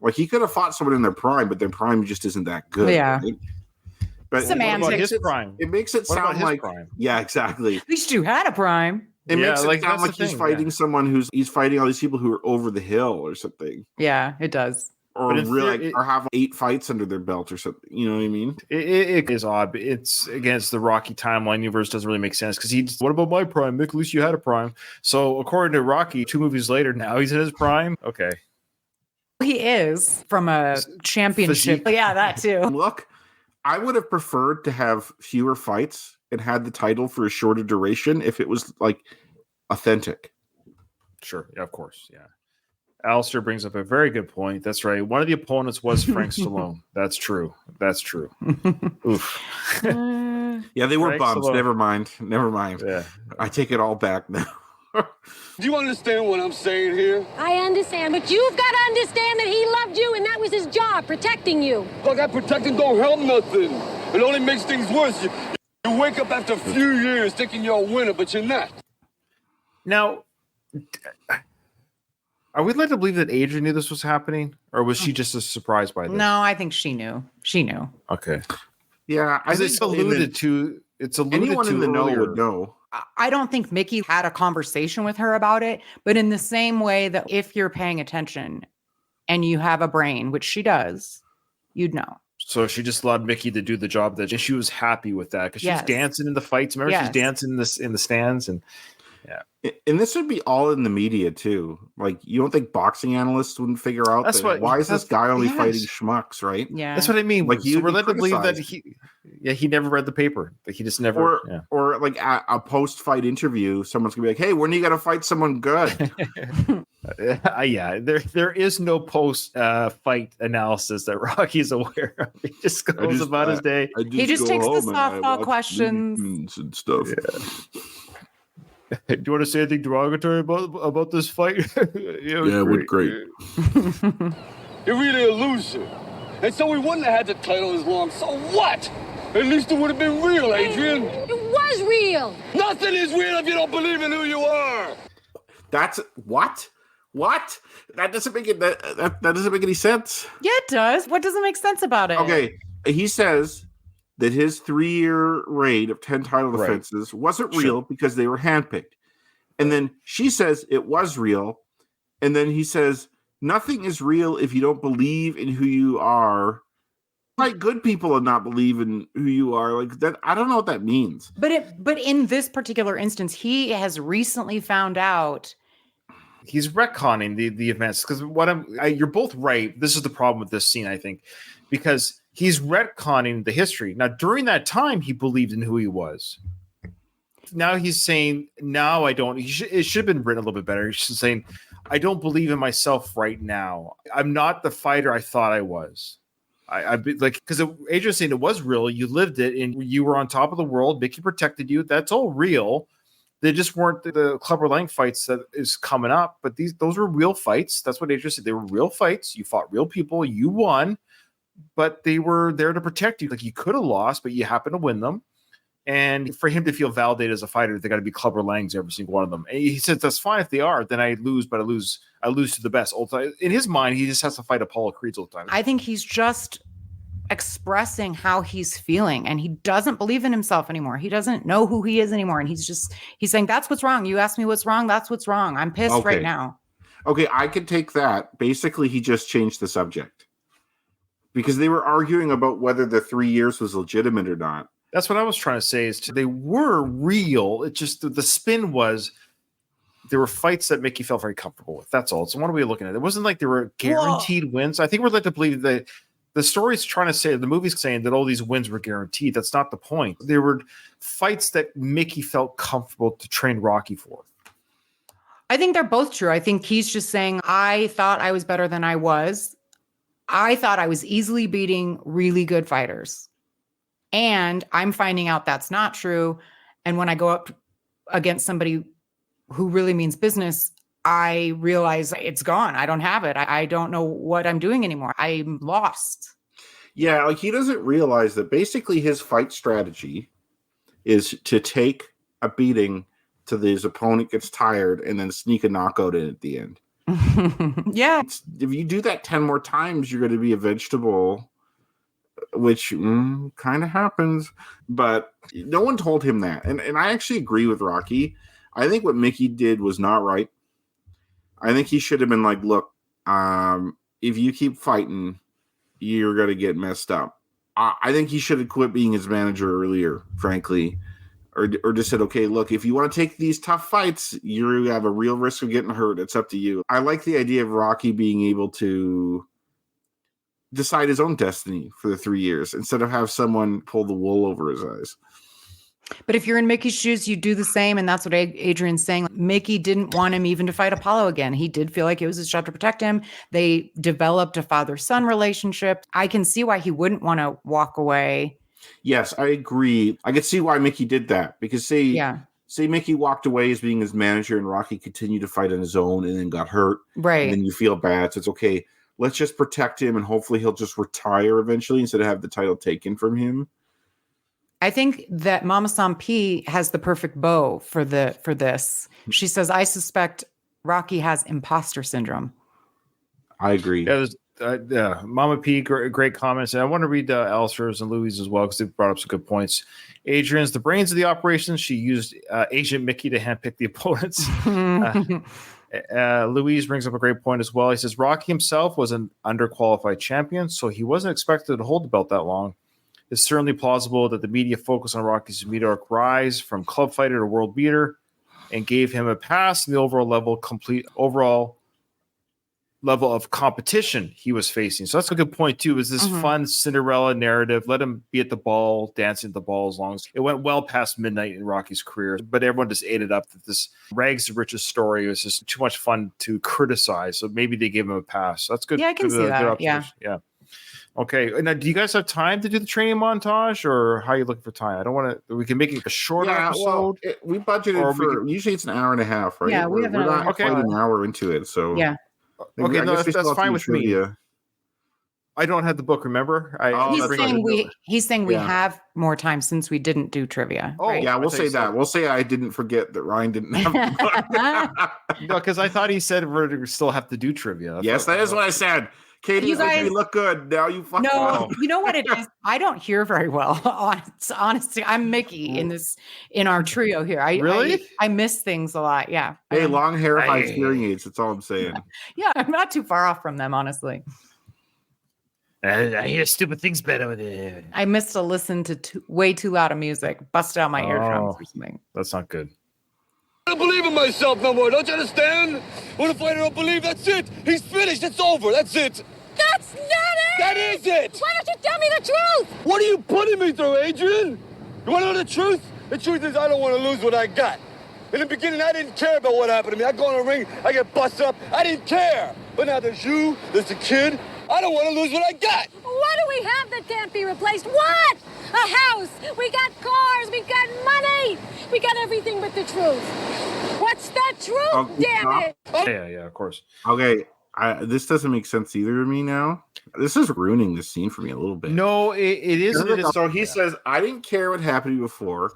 Like he could have fought someone in their prime, but their prime just isn't that good. Yeah. Right? But Semantics. What about his prime? It makes it What about sound his like prime? Yeah, exactly. At least you had a prime. It Yeah, makes it like, sound that's like the he's thing, fighting yeah. someone he's fighting all these people who are over the hill or something. Yeah, it does. Or But in really theory, or have 8 fights under their belt or something. You know what I mean? It is odd. But it's against the Rocky timeline universe. Doesn't really make sense because what about my prime? Mick, at least you had a prime. So according to Rocky, 2 movies later, now he's in his prime. Okay. He is from a championship. Physique. Yeah, that too. Look, I would have preferred to have fewer fights and had the title for a shorter duration if it was like authentic. Sure. Yeah, of course. Yeah. Alistair brings up a very good point. That's right. One of the opponents was Frank Stallone. That's true. That's true. Oof. Yeah, they were Frank bums. Stallone. Never mind. Yeah. I take it all back now. Do you understand what I'm saying here? I understand, but you've got to understand that he loved you and that was his job, protecting you. Look, that protecting don't help nothing. It only makes things worse. You wake up after a few years thinking you're a winner, but you're not. Now, are we led to believe that Adrian knew this was happening, or was she just as surprised by this? No, I think she knew. She knew. Okay. Yeah, I Because think it's alluded to. It's alluded anyone to in the know earlier. would know. I don't think Mickey had a conversation with her about it, but in the same way that if you're paying attention and you have a brain, which she does, you'd know. So she just allowed Mickey to do the job that she was happy with that because she's Yes. dancing in the fights. Remember, Yes. she's dancing in the stands, and And this would be all in the media too. Like, you don't think boxing analysts wouldn't figure out That's that, what- why is this guy only yes. fighting schmucks, right? Yeah. that's what I mean. Like, So you'd we're be led to believe that criticized. he never read the paper. Like he just never. Yeah. Or like a post-fight interview, someone's gonna be like, "Hey, when are you gonna fight someone good?" Yeah, there is no post fight analysis that Rocky's aware of. He just goes just- about his day. He just go takes the home and I softball watch questions. movies and stuff. Do you want to say anything derogatory about this fight? Yeah, it went great. You're really a loser. And so we wouldn't have had the title as long. So what? At least it would have been real, Adrian. It was real. Nothing is real if you don't believe in who you are. That's what? What? That doesn't make it. That doesn't make any sense. Yeah, it does. What doesn't make sense about it? Okay, he says that his 3-year reign of 10 title Right. defenses wasn't Sure. real because they were handpicked. And then she says it was real. And then he says, nothing is real if you don't believe in who you are. Like, good people and not believe in who you are. Like that, I don't know what that means. But in this particular instance, he has recently found out. He's retconning the events because you're both right. This is the problem with this scene, I think, because he's retconning the history. Now, during that time, he believed in who he was. Now he's saying, now I don't. It should have been written a little bit better. He's just saying, I don't believe in myself right now. I'm not the fighter I thought I was. I like, because Adrian's saying it was real. You lived it, and you were on top of the world. Mickey protected you. That's all real. They just weren't the Clubber Lang fights that is coming up, but those were real fights. That's what Adrian said. They were real fights. You fought real people. You won, but they were there to protect you. Like, you could have lost, but you happened to win them. And for him to feel validated as a fighter, they got to be Clubber Langs, every single one of them. And he says, that's fine if they are. Then I lose, but I lose to the best. In his mind, he just has to fight Apollo Creed all the time. I think he's just expressing how he's feeling, and he doesn't believe in himself anymore. He doesn't know who he is anymore. And he's saying, that's what's wrong. You asked me what's wrong. That's what's wrong. I'm pissed right now. Okay, I could take that. Basically, he just changed the subject because they were arguing about whether the 3 years was legitimate or not. That's what I was trying to say, is they were real. It just, the spin was, there were fights that Mickey felt very comfortable with. That's all. So what are we looking at? It wasn't like there were guaranteed wins. I think we're led to believe that the story's trying to say, the movie's saying that all these wins were guaranteed. That's not the point. There were fights that Mickey felt comfortable to train Rocky for. I think they're both true. I think he's just saying, I thought I was better than I was. I thought I was easily beating really good fighters. And I'm finding out that's not true. And when I go up against somebody who really means business, I realize it's gone. I don't have it. I don't know what I'm doing anymore. I'm lost. Yeah, like, he doesn't realize that basically his fight strategy is to take a beating till his opponent gets tired and then sneak a knockout in at the end. Yeah. If you do that 10 more times, you're going to be a vegetable, which kind of happens. But no one told him that. And I actually agree with Rocky. I think what Mickey did was not right. I think he should have been like, look, if you keep fighting, you're going to get messed up. I think he should have quit being his manager earlier, frankly. Or just said, okay, look, if you want to take these tough fights, you have a real risk of getting hurt. It's up to you. I like the idea of Rocky being able to decide his own destiny for the 3 years instead of have someone pull the wool over his eyes. But if you're in Mickey's shoes, you do the same. And that's what Adrian's saying. Mickey didn't want him even to fight Apollo again. He did feel like it was his job to protect him. They developed a father-son relationship. I can see why he wouldn't want to walk away. Yes, I agree. I could see why Mickey did that. Because say Mickey walked away as being his manager and Rocky continued to fight on his own and then got hurt. Right. And then you feel bad. So it's okay. Let's just protect him and hopefully he'll just retire eventually instead of have the title taken from him. I think that Mama San P has the perfect bow for this. She says, I suspect Rocky has imposter syndrome. I agree. Yeah, Mama P, great comments. And I want to read Alistair's and Louis as well because they brought up some good points. Adrian's the brains of the operation. She used Agent Mickey to handpick the opponents. Louise brings up a great point as well. He says Rocky himself was an underqualified champion, so he wasn't expected to hold the belt that long. It's certainly plausible that the media focused on Rocky's meteoric rise from club fighter to world beater and gave him a pass in the overall level of competition he was facing. So that's a good point too, is this fun Cinderella narrative. Let him be at the ball, dancing at the ball, as long as it went well past midnight in Rocky's career. But everyone just ate it up that this rags to riches story was just too much fun to criticize. So maybe they gave him a pass. So that's good. Yeah, I can see that. Yeah. Okay. Now, do you guys have time to do the training montage, or how are you looking for time? I don't want to. We can make it a short episode. Well, we budgeted for usually it's an hour and a half, right? Yeah, we're not quite an hour into it, so yeah. Okay, no, that's fine with me. I don't have the book. Remember, he's saying we have more time since we didn't do trivia. Oh, right? Yeah, we'll say that. We'll say I didn't forget that Ryan didn't have the book. No, because I thought he said we're still have to do trivia. Yes, that is what I said. Katie, you guys look good. Now you fucking you know what it is? I don't hear very well. Honestly, I'm Mickey in our trio here. I miss things a lot. Yeah. Hey, long hair, high hearing aids. That's all I'm saying. Yeah, I'm not too far off from them, honestly. I hear stupid things better with it. I missed to listen to way too loud of music. Busted out my eardrums or something. That's not good. I don't believe in myself no more. Don't you understand? When a fighter don't believe, that's it. He's finished. It's over. That's it. That's not it! That is it? Why don't you tell me the truth? What are you putting me through, Adrian? You want to know the truth? The truth is I don't want to lose what I got. In the beginning, I didn't care about what happened to me. I go in the ring, I get busted up. I didn't care. But now there's you, there's the kid. I don't want to lose what I got. What do we have that can't be replaced? What? A house. We got cars. We got money. We got everything but the truth. What's the truth, damn it? Yeah, of course. Okay, this doesn't make sense either to me now. This is ruining the scene for me a little bit. No, it isn't. So he says, I didn't care what happened to you before.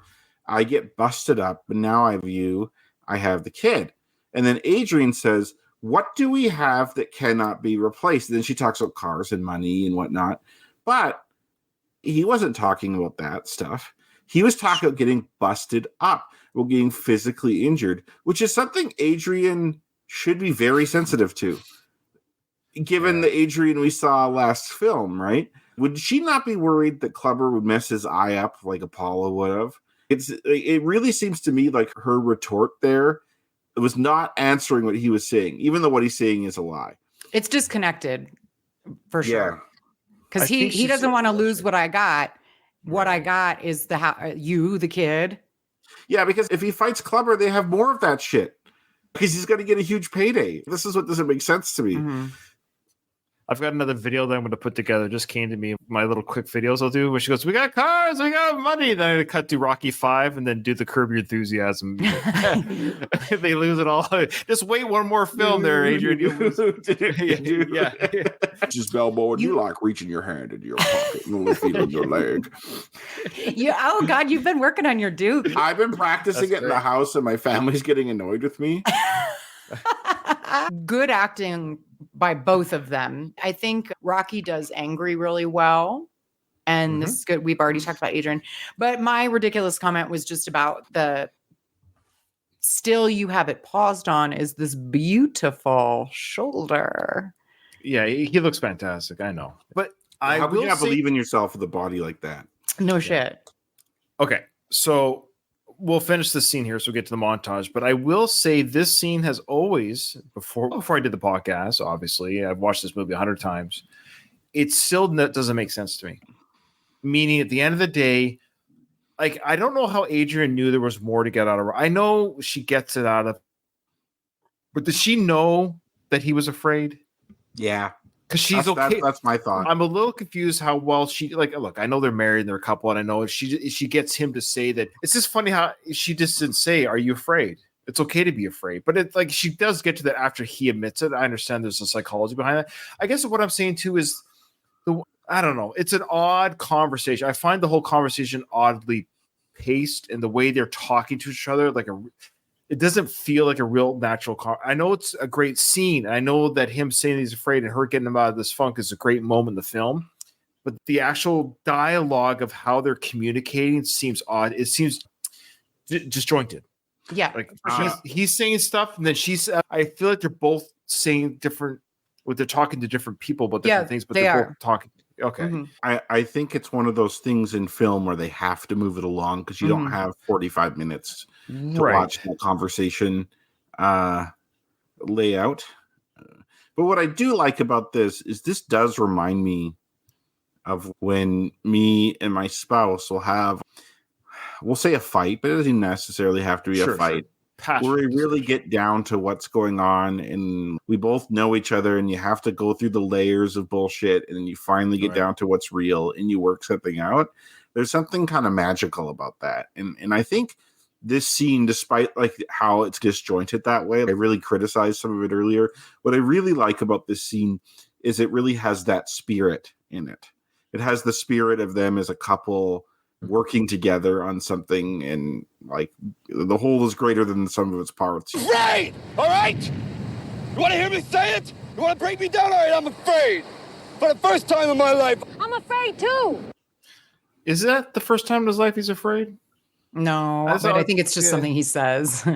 I get busted up, but now I have you. I have the kid. And then Adrian says, what do we have that cannot be replaced? And then she talks about cars and money and whatnot. But he wasn't talking about that stuff. He was talking about getting busted up, about getting physically injured, which is something Adrian should be very sensitive to. Given the Adrian we saw last film, right? Would she not be worried that Clubber would mess his eye up like Apollo would have? It really seems to me like her retort there was not answering what he was saying, even though what he's saying is a lie. It's disconnected for sure. Because I think he she doesn't said want to that, lose what I got. What I got is the kid. Yeah, because if he fights Clubber, they have more of that shit. Because he's going to get a huge payday. This is what doesn't make sense to me. Mm-hmm. I've got another video that I'm going to put together. Just came to me, my little quick videos I'll do, where she goes, we got cars, we got money. Then I cut to Rocky 5 and then do the Curb Your Enthusiasm. They lose it all. Just wait one more film there, Adrian. Yeah. Just Balboa, you like reaching your hand into your pocket and only feeling your leg. Oh, God, you've been working on your Duke. I've been practicing it in the house and my family's getting annoyed with me. Good acting by both of them. I think Rocky does angry really well. And this is good. We've already talked about Adrian. But my ridiculous comment was just about still you have it paused on is this beautiful shoulder. Yeah, he looks fantastic. I know. But How can you not believe in yourself with a body like that? No shit. Okay, so we'll finish this scene here, so we'll get to the montage. But I will say this scene has always, before I did the podcast, obviously, I've watched this movie 100 times. It still doesn't make sense to me. Meaning, at the end of the day, like, I don't know how Adrian knew there was more to get out of her. I know she gets it out of, but does she know that he was afraid? Yeah. Because she's okay. That's my thought. I'm a little confused how well she, like, look, I know they're married and they're a couple, and I know she gets him to say that. It's just funny how she just didn't say, are you afraid? It's okay to be afraid. But it's like she does get to that after he admits it. I understand there's a psychology behind that. I guess what I'm saying too is, I don't know. It's an odd conversation. I find the whole conversation oddly paced, and the way they're talking to each other, it doesn't feel like a real natural I know it's a great scene. I know that him saying he's afraid and her getting him out of this funk is a great moment in the film. But the actual dialogue of how they're communicating seems odd. It seems disjointed. Yeah. Like he's saying stuff, and then I feel like they're both saying different, they're talking to different people about different things, but they're both talking. Okay. Mm-hmm. I think it's one of those things in film where they have to move it along because you don't have 45 minutes to watch that conversation lay out. But what I do like about this is this does remind me of when me and my spouse will have, we'll say a fight, but it doesn't necessarily have to be a fight. Where we really get down to what's going on, and we both know each other, and you have to go through the layers of bullshit, and then you finally get down to what's real, and you work something out. There's something kind of magical about that, and I think this scene, despite like how it's disjointed that way, I really criticized some of it earlier. What I really like about this scene is it really has that spirit in it. It has the spirit of them as a couple working together on something, and like the whole is greater than the sum of its parts. Afraid! All right? You want to hear me say it? You want to break me down? All right, I'm afraid. For the first time in my life. I'm afraid too. Is that the first time in his life he's afraid? No, but I think it's just something he says.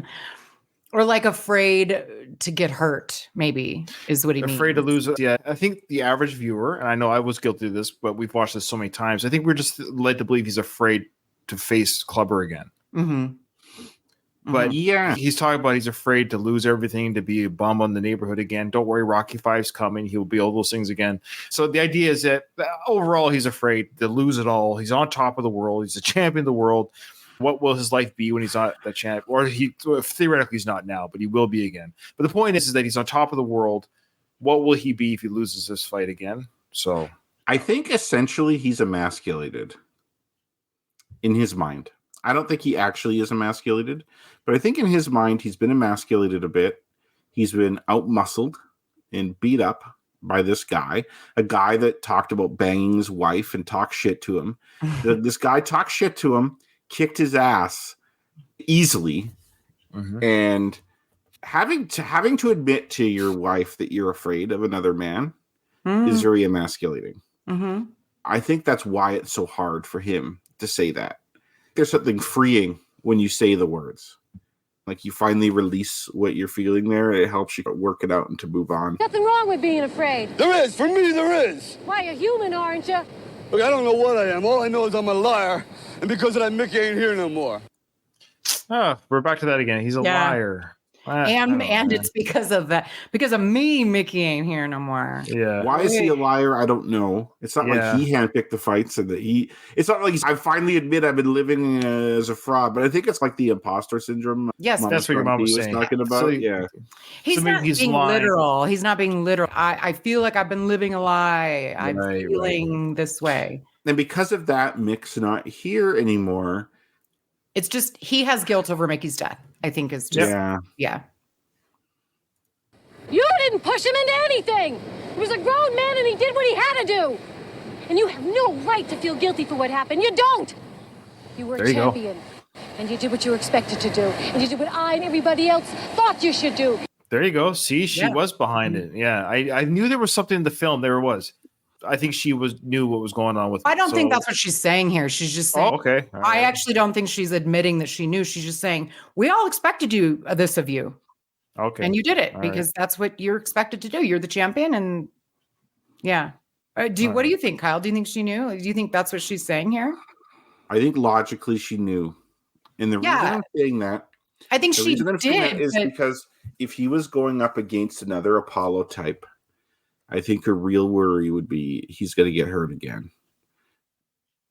Or like afraid to get hurt, maybe, is what he means. Afraid to lose it. Yeah, I think the average viewer, and I know I was guilty of this, but we've watched this so many times, I think we're just led to believe he's afraid to face Clubber again. Mm-hmm. But Yeah. he's talking about he's afraid to lose everything, to be a bum on the neighborhood again. Don't worry, Rocky V's coming. He'll be all those things again. So the idea is that overall he's afraid to lose it all. He's on top of the world. He's a champion of the world. What will his life be when he's not the champ? Or theoretically he's not now, but he will be again. But the point is that he's on top of the world. What will he be if he loses this fight again? So I think essentially he's emasculated in his mind. I don't think he actually is emasculated, but I think in his mind he's been emasculated a bit. He's been out-muscled and beat up by this guy, a guy that talked about banging his wife and talked shit to him. This guy talked shit to him, kicked his ass easily, and having to admit to your wife that you're afraid of another man is very emasculating. I think that's why it's so hard for him to say that. There's something freeing when you say the words. Like you finally release what you're feeling there. It helps you work it out and to move on. Nothing wrong with being afraid. There is. For me, there is. Why, you're human, aren't you? Look, I don't know what I am. All I know is I'm a liar. And because of that, Mickey ain't here no more. we're back to that again. He's a Yeah. liar. And it's because of that. Because of me, Mickey ain't here no more. Yeah. Why is he a liar? I don't know. It's not like he handpicked the fights and that it's not like I finally admit I've been living as a fraud, but I think it's like the imposter syndrome. Yes, that's what your mom was saying. Talking about. So, yeah. He's So maybe not he's being lying. literal. He's not being literal. I feel like I've been living a lie. I'm Right, feeling this way. And because of that, Mick's not here anymore. It's just he has guilt over Mickey's death. I think is just yeah. You didn't push him into anything. He was a grown man and he did what he had to do. And you have no right to feel guilty for what happened. You don't. You were There a you go. champion. And you did what you were expected to do. And you did what I and everybody else thought you should do. There you go. See, she was behind it. Yeah, I knew there was something in the film. There was. I think she knew what was going on with. I don't think that's what she's saying here. She's just saying. Oh, okay. All I right. actually don't think she's admitting that she knew. She's just saying we all expected this of you, Okay. and you did it All because that's what you're expected to do. You're the champion, and yeah. What do you think, Kyle? Do you think she knew? Do you think that's what she's saying here? I think logically she knew. And the reason I'm saying that, I think the she reason I'm saying that did. is because if he was going up against another Apollo type, I think her real worry would be he's going to get hurt again.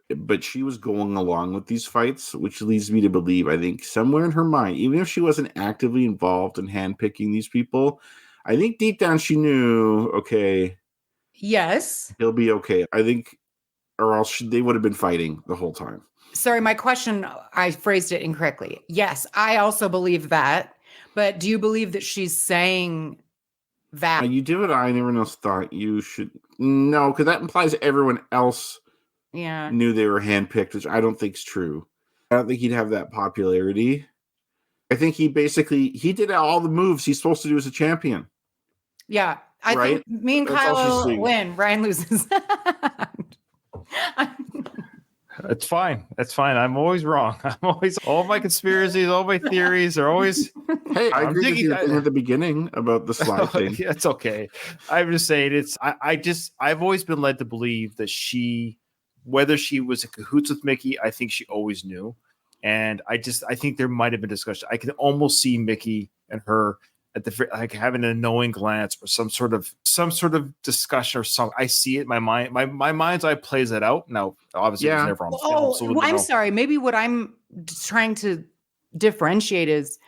But she was going along with these fights, which leads me to believe, I think somewhere in her mind, even if she wasn't actively involved in handpicking these people, I think deep down she knew, okay, Yes. he'll be okay. I think, or else they would have been fighting the whole time. Sorry, my question, I phrased it incorrectly. Yes, I also believe that. But do you believe that she's saying that? You do what I and everyone else thought you should. No, because that implies everyone else Yeah. knew they were handpicked, which I don't think is true. I don't think he'd have that popularity. I think he did all the moves he's supposed to do as a champion. Yeah. I Right? think me and That's all she's Kyle saying. win. Ryan loses. It's fine. That's fine. I'm always wrong. I'm always all my conspiracies, all my theories are always. Hey, I I'm agree with thinking- you at the beginning about the slide thing. Yeah, it's okay. I'm just saying I've always been led to believe that whether she was in cahoots with Mickey, I think she always knew. And I think there might have been discussion. I can almost see Mickey and her at like having an knowing glance or some sort of discussion or something. I see it in my mind. My mind's eye plays that out. Now, obviously, it was never on film. So I'm sorry. Maybe what I'm trying to differentiate is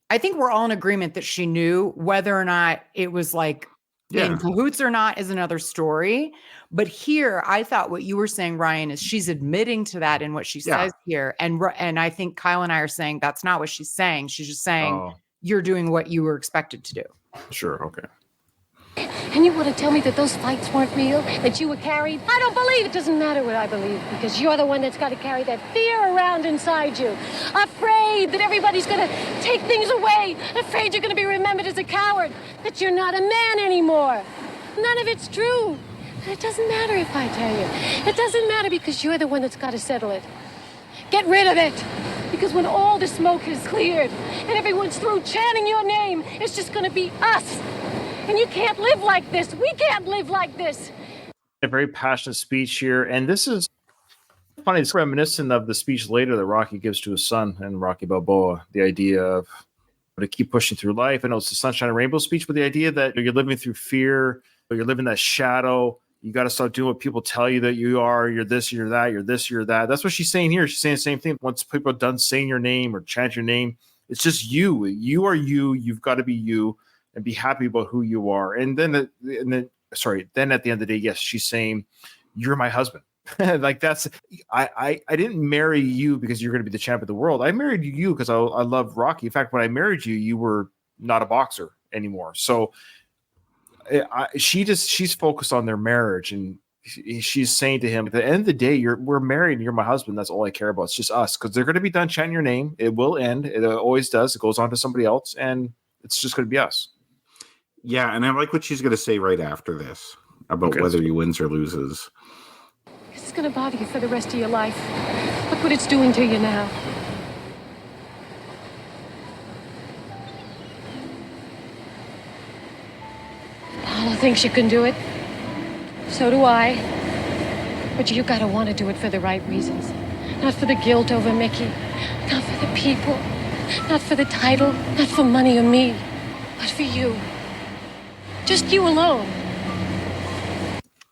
I think we're all in agreement that she knew. Whether or not it was like in cahoots or not is another story. But here, I thought what you were saying, Ryan, is she's admitting to that in what she says here. And I think Kyle and I are saying that's not what she's saying. She's just saying you're doing what you were expected to do. Sure. Okay. And you want to tell me that those fights weren't real? That you were carried? I don't believe it. Doesn't matter what I believe, because you're the one that's got to carry that fear around inside you. Afraid that everybody's going to take things away. Afraid you're going to be remembered as a coward. That you're not a man anymore. None of it's true. It doesn't matter if I tell you. It doesn't matter because you're the one that's got to settle it. Get rid of it. Because when all the smoke is cleared and everyone's through chanting your name, it's just going to be us. And you can't live like this. We can't live like this. A very passionate speech here. And this is funny. It's reminiscent of the speech later that Rocky gives to his son and Rocky Balboa. The idea of to keep pushing through life. I know it's the Sunshine and Rainbow speech, but the idea that you're living through fear, or you're living that shadow. You got to start doing what people tell you that you are. You're this, you're that, you're this, you're that. That's what she's saying here. She's saying the same thing. Once people are done saying your name or chant your name, it's just you. You are you. You've got to be you and be happy about who you are. And then at the end of the day, yes, she's saying, you're my husband. Like that's, I didn't marry you because you're going to be the champ of the world. I married you because I love Rocky. In fact, when I married you, you were not a boxer anymore. So she's focused on their marriage, and she's saying to him, at the end of the day, we're married and you're my husband. That's all I care about. It's just us, because they're going to be done chanting your name. It will end. It always does. It goes on to somebody else, and it's just going to be us. Yeah, and I like what she's going to say right after this about whether he wins or loses. It's going to bother you for the rest of your life. Look what it's doing to you now. Paula thinks you can do it. So do I. But you gotta want to do it for the right reasons. Not for the guilt over Mickey. Not for the people. Not for the title. Not for money or me. But for you. Just you alone.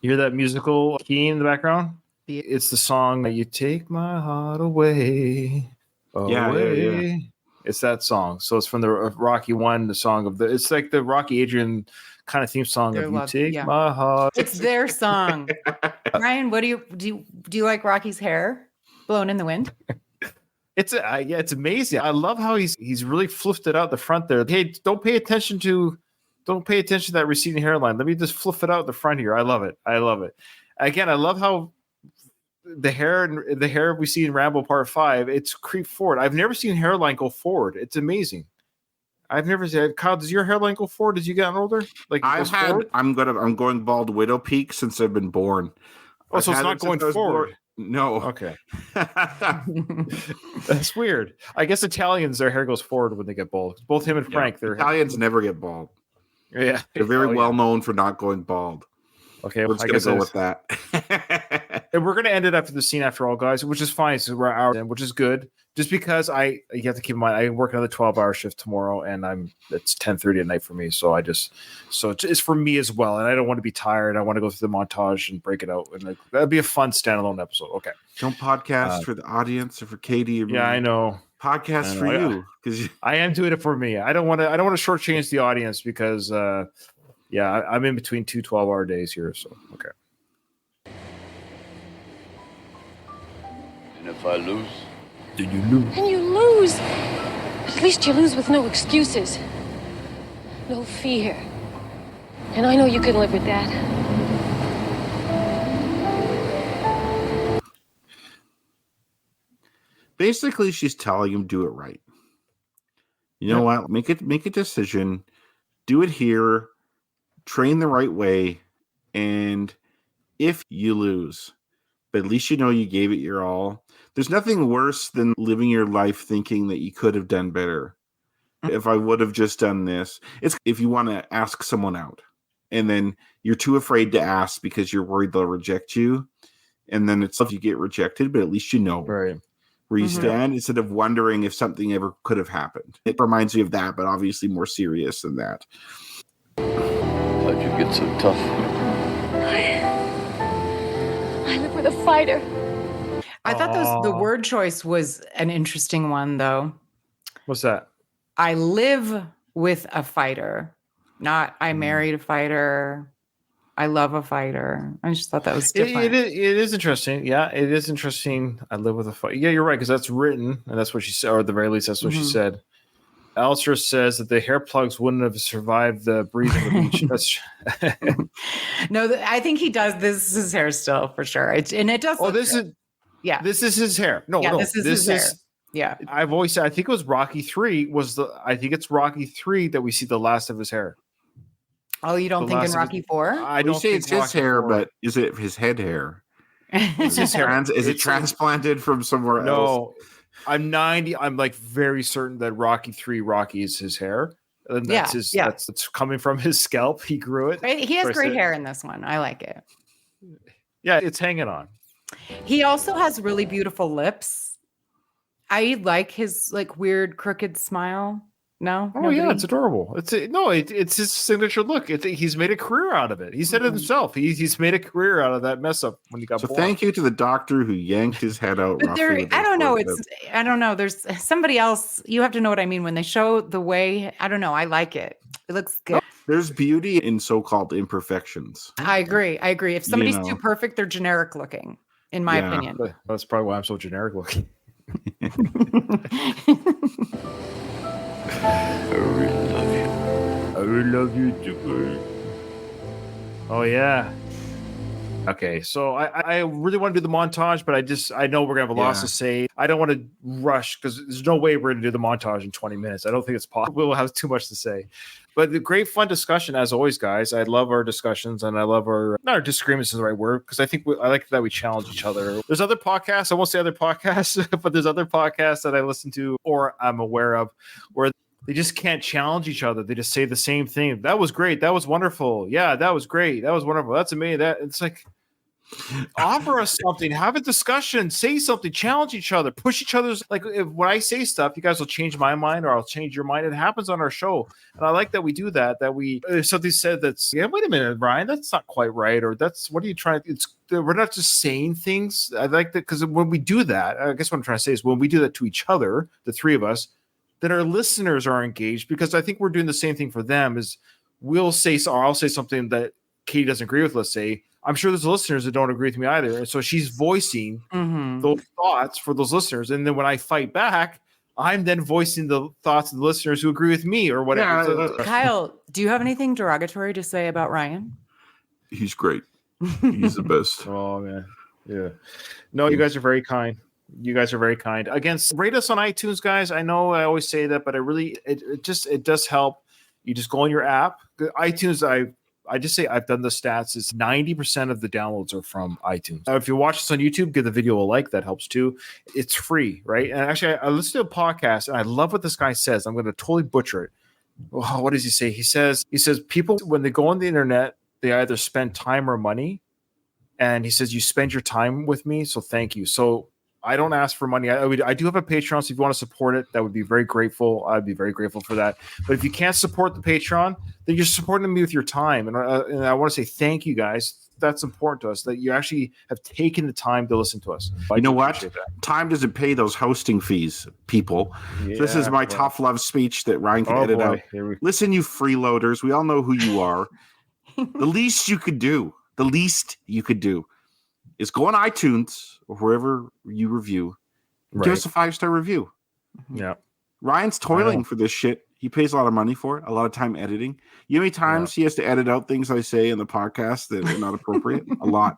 You hear that musical key in the background? It's the song that You Take My Heart Away. Yeah. It's that song. So it's from the Rocky One, the song of it's like the Rocky Adrian kind of theme song of You Take My Heart. It's their song. Ryan, what do you like Rocky's hair blown in the wind? It's amazing. I love how he's really fluffed it out the front there. Hey, don't pay attention to that receding hairline. Let me just fluff it out the front here. I love it. Again, I love how the hair we see in Rambo Part 5, it's creeped forward. I've never seen hairline go forward. It's amazing. I've never said, Kyle, does your hairline go forward as you get older? Like I'm going bald widow peak since I've been born. Oh, so it's not going forward. No. Okay. That's weird. I guess Italians, their hair goes forward when they get bald. Both him and Frank, their Italians never get bald. Yeah. They're very well known for not going bald. Okay, we're going to go with that. And we're going to end it after the scene after all, guys, which is fine. So we're hours in, which is good. Just because you have to keep in mind, I work another 12-hour shift tomorrow, and it's 10:30 at night for me. So it's for me as well. And I don't want to be tired. I want to go through the montage and break it out. And that'd be a fun standalone episode. Okay. Don't podcast for the audience or for Katie. Yeah, I know. Podcast for you. Because I am doing it for me. I don't want to shortchange the audience because, I'm in between 2 12-hour days here. So, okay. And if I lose? Then you lose. And you lose. But at least you lose with no excuses. No fear. And I know you can live with that. Basically, she's telling him, do it right. You know what? Make a decision. Do it here. Train the right way. And if you lose, but at least you know you gave it your all. There's nothing worse than living your life thinking that you could have done better. If I would have just done this. It's if you want to ask someone out and then you're too afraid to ask because you're worried they'll reject you. And then it's if you get rejected, but at least you know where you stand instead of wondering if something ever could have happened. It reminds me of that, but obviously more serious than that. How'd you get so tough? I live with a fighter. I thought the word choice was an interesting one, though. What's that? I live with a fighter, not I married a fighter. I love a fighter. I just thought that was different. It is interesting. Yeah, it is interesting. I live with a fighter. Yeah, you're right, because that's written, and that's what she said, or at the very least, that's what she said. Alistair says that the hair plugs wouldn't have survived the breeze on the beach. That's No, I think he does. This is his hair still for sure. It does. Oh, this is. Yeah, this is his hair. No, this is his hair. Yeah, I've always said I think it was Rocky 3 I think it's Rocky 3 that we see the last of his hair. Oh, you don't think in Rocky 4? I don't say it's his hair, but is it his head hair? It's his hair. Is it transplanted from somewhere else? No, I'm like very certain that Rocky 3 Rocky is his hair. And that's that's coming from his scalp. He grew it. He has great hair in this one. I like it. Yeah, it's hanging on. He also has really beautiful lips. I like his like weird crooked smile. No? Oh yeah, Nobody? it's adorable. It's his signature look. He's made a career out of it. He said it himself. He's made a career out of that mess up when he got So born. thank you to the doctor who yanked his head out. But roughly with I those don't know. words. I don't know. There's somebody else. You have to know what I mean when they show the way. I don't know. I like it. It looks good. There's beauty in so-called imperfections. I agree. If somebody's know. too perfect, they're generic looking, in my Yeah. opinion. That's probably why I'm so generic looking. I really love you. I really love you too. Oh yeah. Okay, so I really want to do the montage, but I know we're gonna have a lot Yeah. to say. I don't want to rush because there's no way we're gonna do the montage in 20 minutes. I don't think it's possible. We'll have too much to say. But the great fun discussion as always, guys. I love our discussions and I love not our disagreements is the right word because I think I like that we challenge each other. There's other podcasts. I won't say other podcasts, but there's other podcasts that I listen to or I'm aware of where they just can't challenge each other. They just say the same thing. That was great. That was wonderful. Yeah, that was great. That was wonderful. That's amazing. That it's like offer us something, have a discussion, say something, challenge each other, push each other's like when I say stuff, you guys will change my mind or I'll change your mind. It happens on our show. And I like that we do that, if something said that's wait a minute, Ryan, that's not quite right, or that's what are you trying to we're not just saying things. I like that because when we do that, I guess what I'm trying to say is when we do that to each other, the three of us, then our listeners are engaged because I think we're doing the same thing for them is I'll say something that Katie doesn't agree with, let's say. I'm sure there's listeners that don't agree with me either. And so she's voicing those thoughts for those listeners. And then when I fight back, I'm then voicing the thoughts of the listeners who agree with me or whatever. Yeah, Kyle, do you have anything derogatory to say about Ryan? He's great. He's the best. Oh, man. Yeah. No, you guys are very kind. You guys are very kind. Again, rate us on iTunes, guys. I know I always say that, but it does help. You just go on your app. iTunes, I just say I've done the stats. It's 90% of the downloads are from iTunes. If you watch this on YouTube, give the video a like. That helps too. It's free, right? And actually, I listened to a podcast, and I love what this guy says. I'm going to totally butcher it. Oh, what does he say? He says people, when they go on the internet, they either spend time or money. And he says, you spend your time with me, so thank you. So I don't ask for money. I do have a Patreon, so if you want to support it, that would be very grateful. I'd be very grateful for that. But if you can't support the Patreon, then you're supporting me with your time. And I want to say thank you, guys. That's important to us, that you actually have taken the time to listen to us. You know what? Time doesn't pay those hosting fees, people. This is my tough love speech that Ryan can edit out. Listen, you freeloaders. We all know who you are. The least you could do is go on iTunes or wherever you review. Give us a 5-star review. Yeah. Ryan's toiling for this shit. He pays a lot of money for it, a lot of time editing. You know how many times he has to edit out things I say in the podcast that are not appropriate? A lot.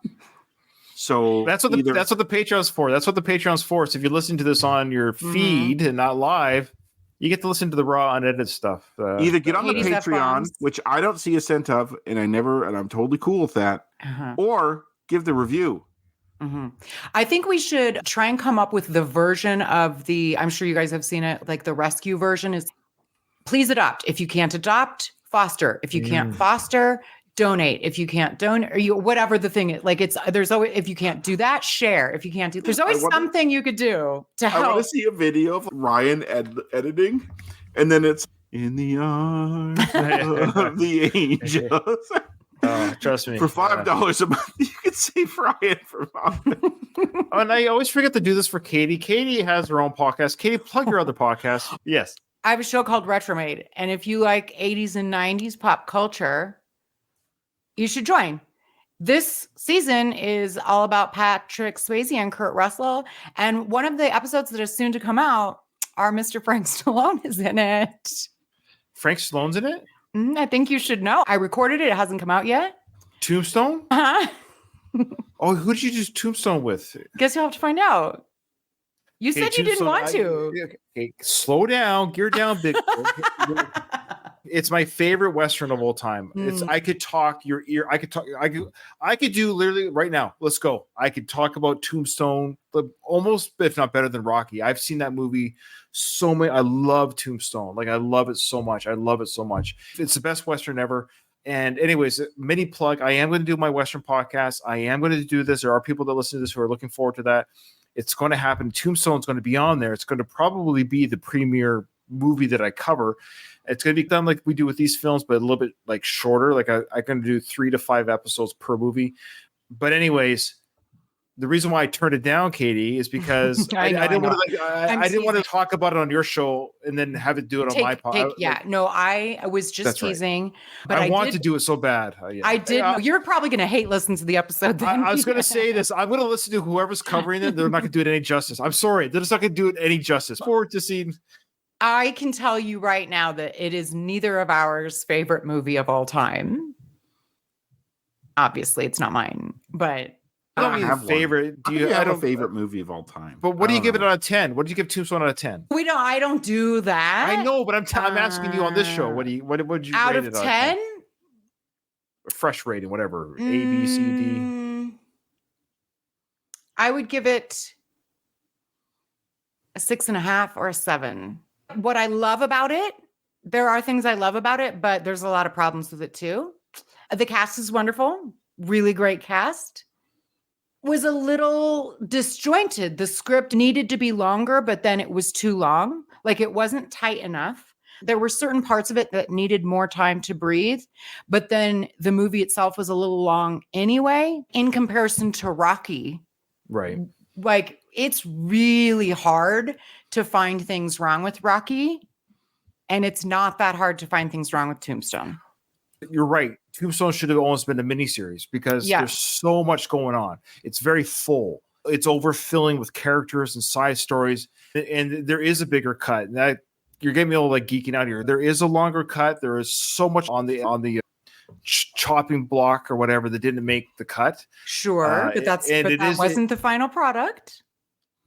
So that's what the Patreon's for. That's what the Patreon's for. So if you listen to this on your feed and not live, you get to listen to the raw unedited stuff. Either get on the Patreon, which I don't see a cent of, and I'm totally cool with that, or give the review. I think we should try and come up with the version of I'm sure you guys have seen it, like the rescue version is please adopt. If you can't adopt, foster. If you can't foster, donate. If you can't donate, or whatever the thing is, like there's always, if you can't do that, share. If you can't do, there's always something you could do to help. I want to see a video of Ryan editing, and then it's in the arms of the angels. Trust me. For $5 a month, you can save Ryan for and I always forget to do this for Katie. Katie has her own podcast. Katie, plug your other podcast. Yes. I have a show called Retromade. And if you like 80s and 90s pop culture, you should join. This season is all about Patrick Swayze and Kurt Russell. And one of the episodes that is soon to come out, our Mr. Frank Stallone is in it. Frank Stallone's in it? I think you should know. I recorded it. It hasn't come out yet. Tombstone? Uh-huh. Oh, who did you do Tombstone with? Guess you'll have to find out. You said you didn't want to. Okay, slow down, gear down, big. It's my favorite Western of all time. I could talk your ear. I could do literally right now. Let's go. I could talk about Tombstone, almost, if not better than Rocky. I've seen that movie so many. I love Tombstone. Like I love it so much. It's the best Western ever. And anyways, mini plug, I am going to do my Western podcast. I am going to do this. There are people that listen to this who are looking forward to that. It's going to happen. Tombstone's going to be on there. It's going to probably be the premiere movie that I cover. It's going to be done like we do with these films, but a little bit like shorter. Like I'm going to do 3 to 5 episodes per movie. But anyways, the reason why I turned it down, Katie, is because I didn't want to talk about it on your show and then have it do it on my podcast. I was just teasing, but I want to do it so bad. I did. You're probably going to hate listening to the episode. Then. I was going to say this. I'm going to listen to whoever's covering it. They're not going to do it any justice. I'm sorry. They're just not going to do it any justice. Forward to seeing. I can tell you right now that it is neither of ours favorite movie of all time. Obviously, it's not mine, but. I don't mean favorite. I don't have a favorite movie of all time. But what do you give it out of 10? What did you give Tombstone out of 10? I don't do that. I know, but I'm asking you on this show. What would you out rate of it 10? Fresh rating, whatever. A, B, C, D. I would give it a 6.5 or a 7. What I love about it, there are things I love about it, but there's a lot of problems with it too. The cast is wonderful. Really great cast. Was a little disjointed. The script needed to be longer, but then it was too long. Like it wasn't tight enough. There were certain parts of it that needed more time to breathe, but then the movie itself was a little long anyway, in comparison to Rocky. Right. Like it's really hard to find things wrong with Rocky, and it's not that hard to find things wrong with Tombstone. You're right. Tombstone should have almost been a miniseries because there's so much going on. It's very full. It's overfilling with characters and side stories. And there is a bigger cut. And that you're getting me all like geeking out here. There is a longer cut. There is so much on the chopping block or whatever that didn't make the cut. Sure, but that wasn't the final product.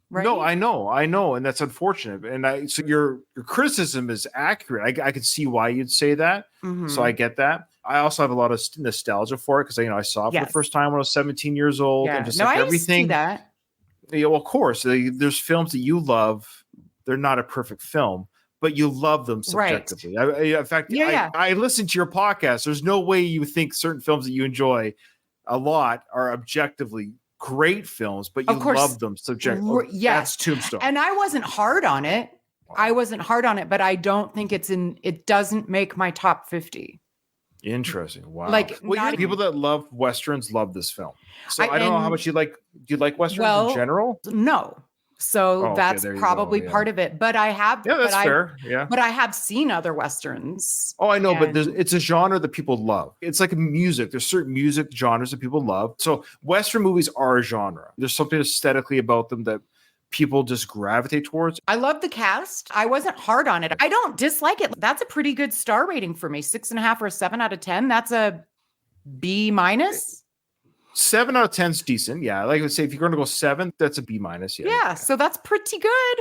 Right? No, I know, and that's unfortunate. And so your criticism is accurate. I could see why you'd say that. Mm-hmm. So I get that. I also have a lot of nostalgia for it because I saw it for the first time when I was 17 years old, and just like everything. See that. Yeah, well, of course, there's films that you love. They're not a perfect film, but you love them subjectively. Right. In fact, I listen to your podcast. There's no way you think certain films that you enjoy a lot are objectively great films, but you love them subjectively. Yes, that's Tombstone. And I wasn't hard on it. But I don't think it doesn't make my top 50. Interesting. Wow. Like people that love Westerns love this film. So I don't know how much you like. Do you like Westerns in general? No. So that's probably part of it. But I have. Yeah, that's fair. Yeah. But I have seen other Westerns. Oh, I know. But it's a genre that people love. It's like music. There's certain music genres that people love. So Western movies are a genre. There's something aesthetically about them that people just gravitate towards. I love the cast. I wasn't hard on it. I don't dislike it. That's a pretty good star rating for me. 6.5 or 7 out of 10. That's a B-. 7 out of 10 is decent. Yeah. Like I would say, if you're going to go 7, that's a B-. Yeah. So that's pretty good.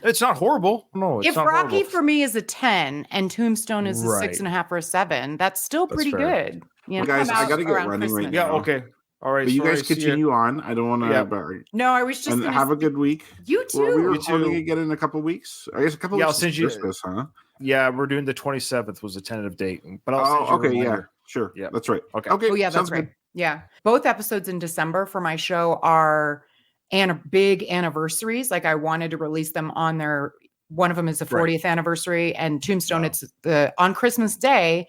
It's not horrible. No, it's if not Rocky horrible. For me is a 10 and Tombstone is a 6.5 or a 7, that's still pretty good. Well, guys, I got to get running right now. Yeah. Okay. All right. But you guys continue on. I don't want to. No, I was just. And have a good week. You too. Well, we're recording again in a couple weeks. I guess a couple weeks. I'll send you Christmas, huh? Yeah, we're doing the 27th was a tentative date. But I'll send you a reminder. Sure. Yeah, that's right. Okay. Oh yeah, that's right. Yeah, both episodes in December for my show are big anniversaries. Like I wanted to release them on their. One of them is the 40th anniversary, and Tombstone. It's on Christmas Day.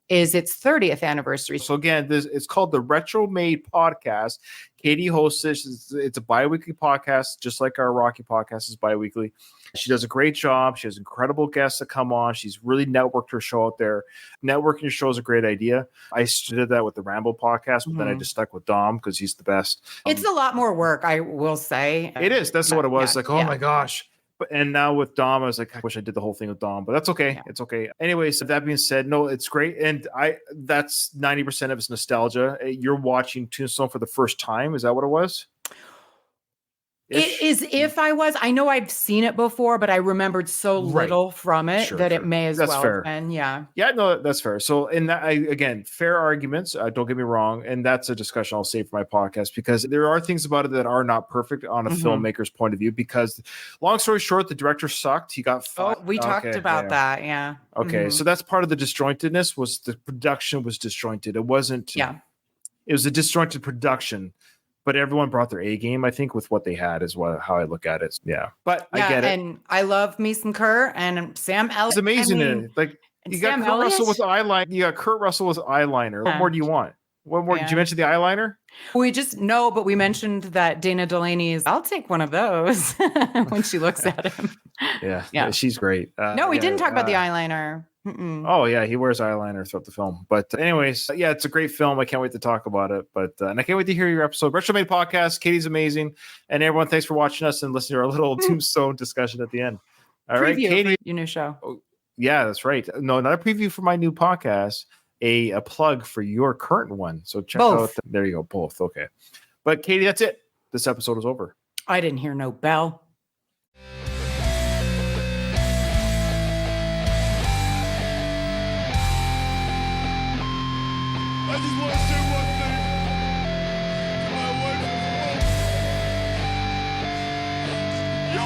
Is its 30th anniversary. So again, it's called the Retro Made Podcast. Katie hosts this. It's a bi-weekly podcast, just like our Rocky podcast is bi-weekly. She does a great job. She has incredible guests that come on. She's really networked her show out there. Networking your show is a great idea. I did that with the Rambo podcast, but then I just stuck with Dom because he's the best. It's a lot more work, I will say. It is. That's what it was. My gosh. And now with Dom, I was like, I wish I did the whole thing with Dom, but that's okay. Yeah. It's okay. Anyways, that being said, no, it's great. And that's 90% of its nostalgia. You're watching Tombstone for the first time. Is that what it was? It is if I was. I know I've seen it before, but I remembered so Right. little from it Sure, that sure. it may as That's well fair. have been. Yeah. Yeah, no, that's fair. So, in that, again, fair arguments. Don't get me wrong, and that's a discussion I'll save for my podcast because there are things about it that are not perfect on a Mhm. filmmaker's point of view. Because, long story short, the director sucked. He got Oh, fired. we talked about yeah. that. Yeah. Okay, Mhm. so that's part of the disjointedness. Was the production was disjointed? It wasn't. Yeah. It was a disjointed production, but everyone brought their A game. I think with what they had is how I look at it. Yeah, but I Yeah, get it. and I love Mason Kerr and Sam Elliott. It's amazing. I mean, like and you got Sam Kurt Russell with Elliott? eyeliner. You got Kurt Russell with eyeliner. What Yeah. more do you want? What more? Did Yeah. you mention the eyeliner? We just know, but we mentioned that Dana Delaney is. I'll take one of those when she looks at him. Yeah, Yeah. she's great. No, we yeah, didn't talk about the eyeliner. Mm-mm. Oh yeah, he wears eyeliner throughout the film. But anyways, yeah, it's a great film. I can't wait to talk about it. But and I can't wait to hear your episode. Retro Made Podcast. Katie's amazing, and everyone, thanks for watching us and listening to our little Tombstone discussion at the end. All right, Preview Katie. for your new show. Yeah, that's right. No, not a preview for my new podcast. A plug for your current one. So check Both. out. There you go. Both. Okay. But Katie, that's it. This episode is over. I didn't hear no bell. I just want to say one thing to my wife and mom. You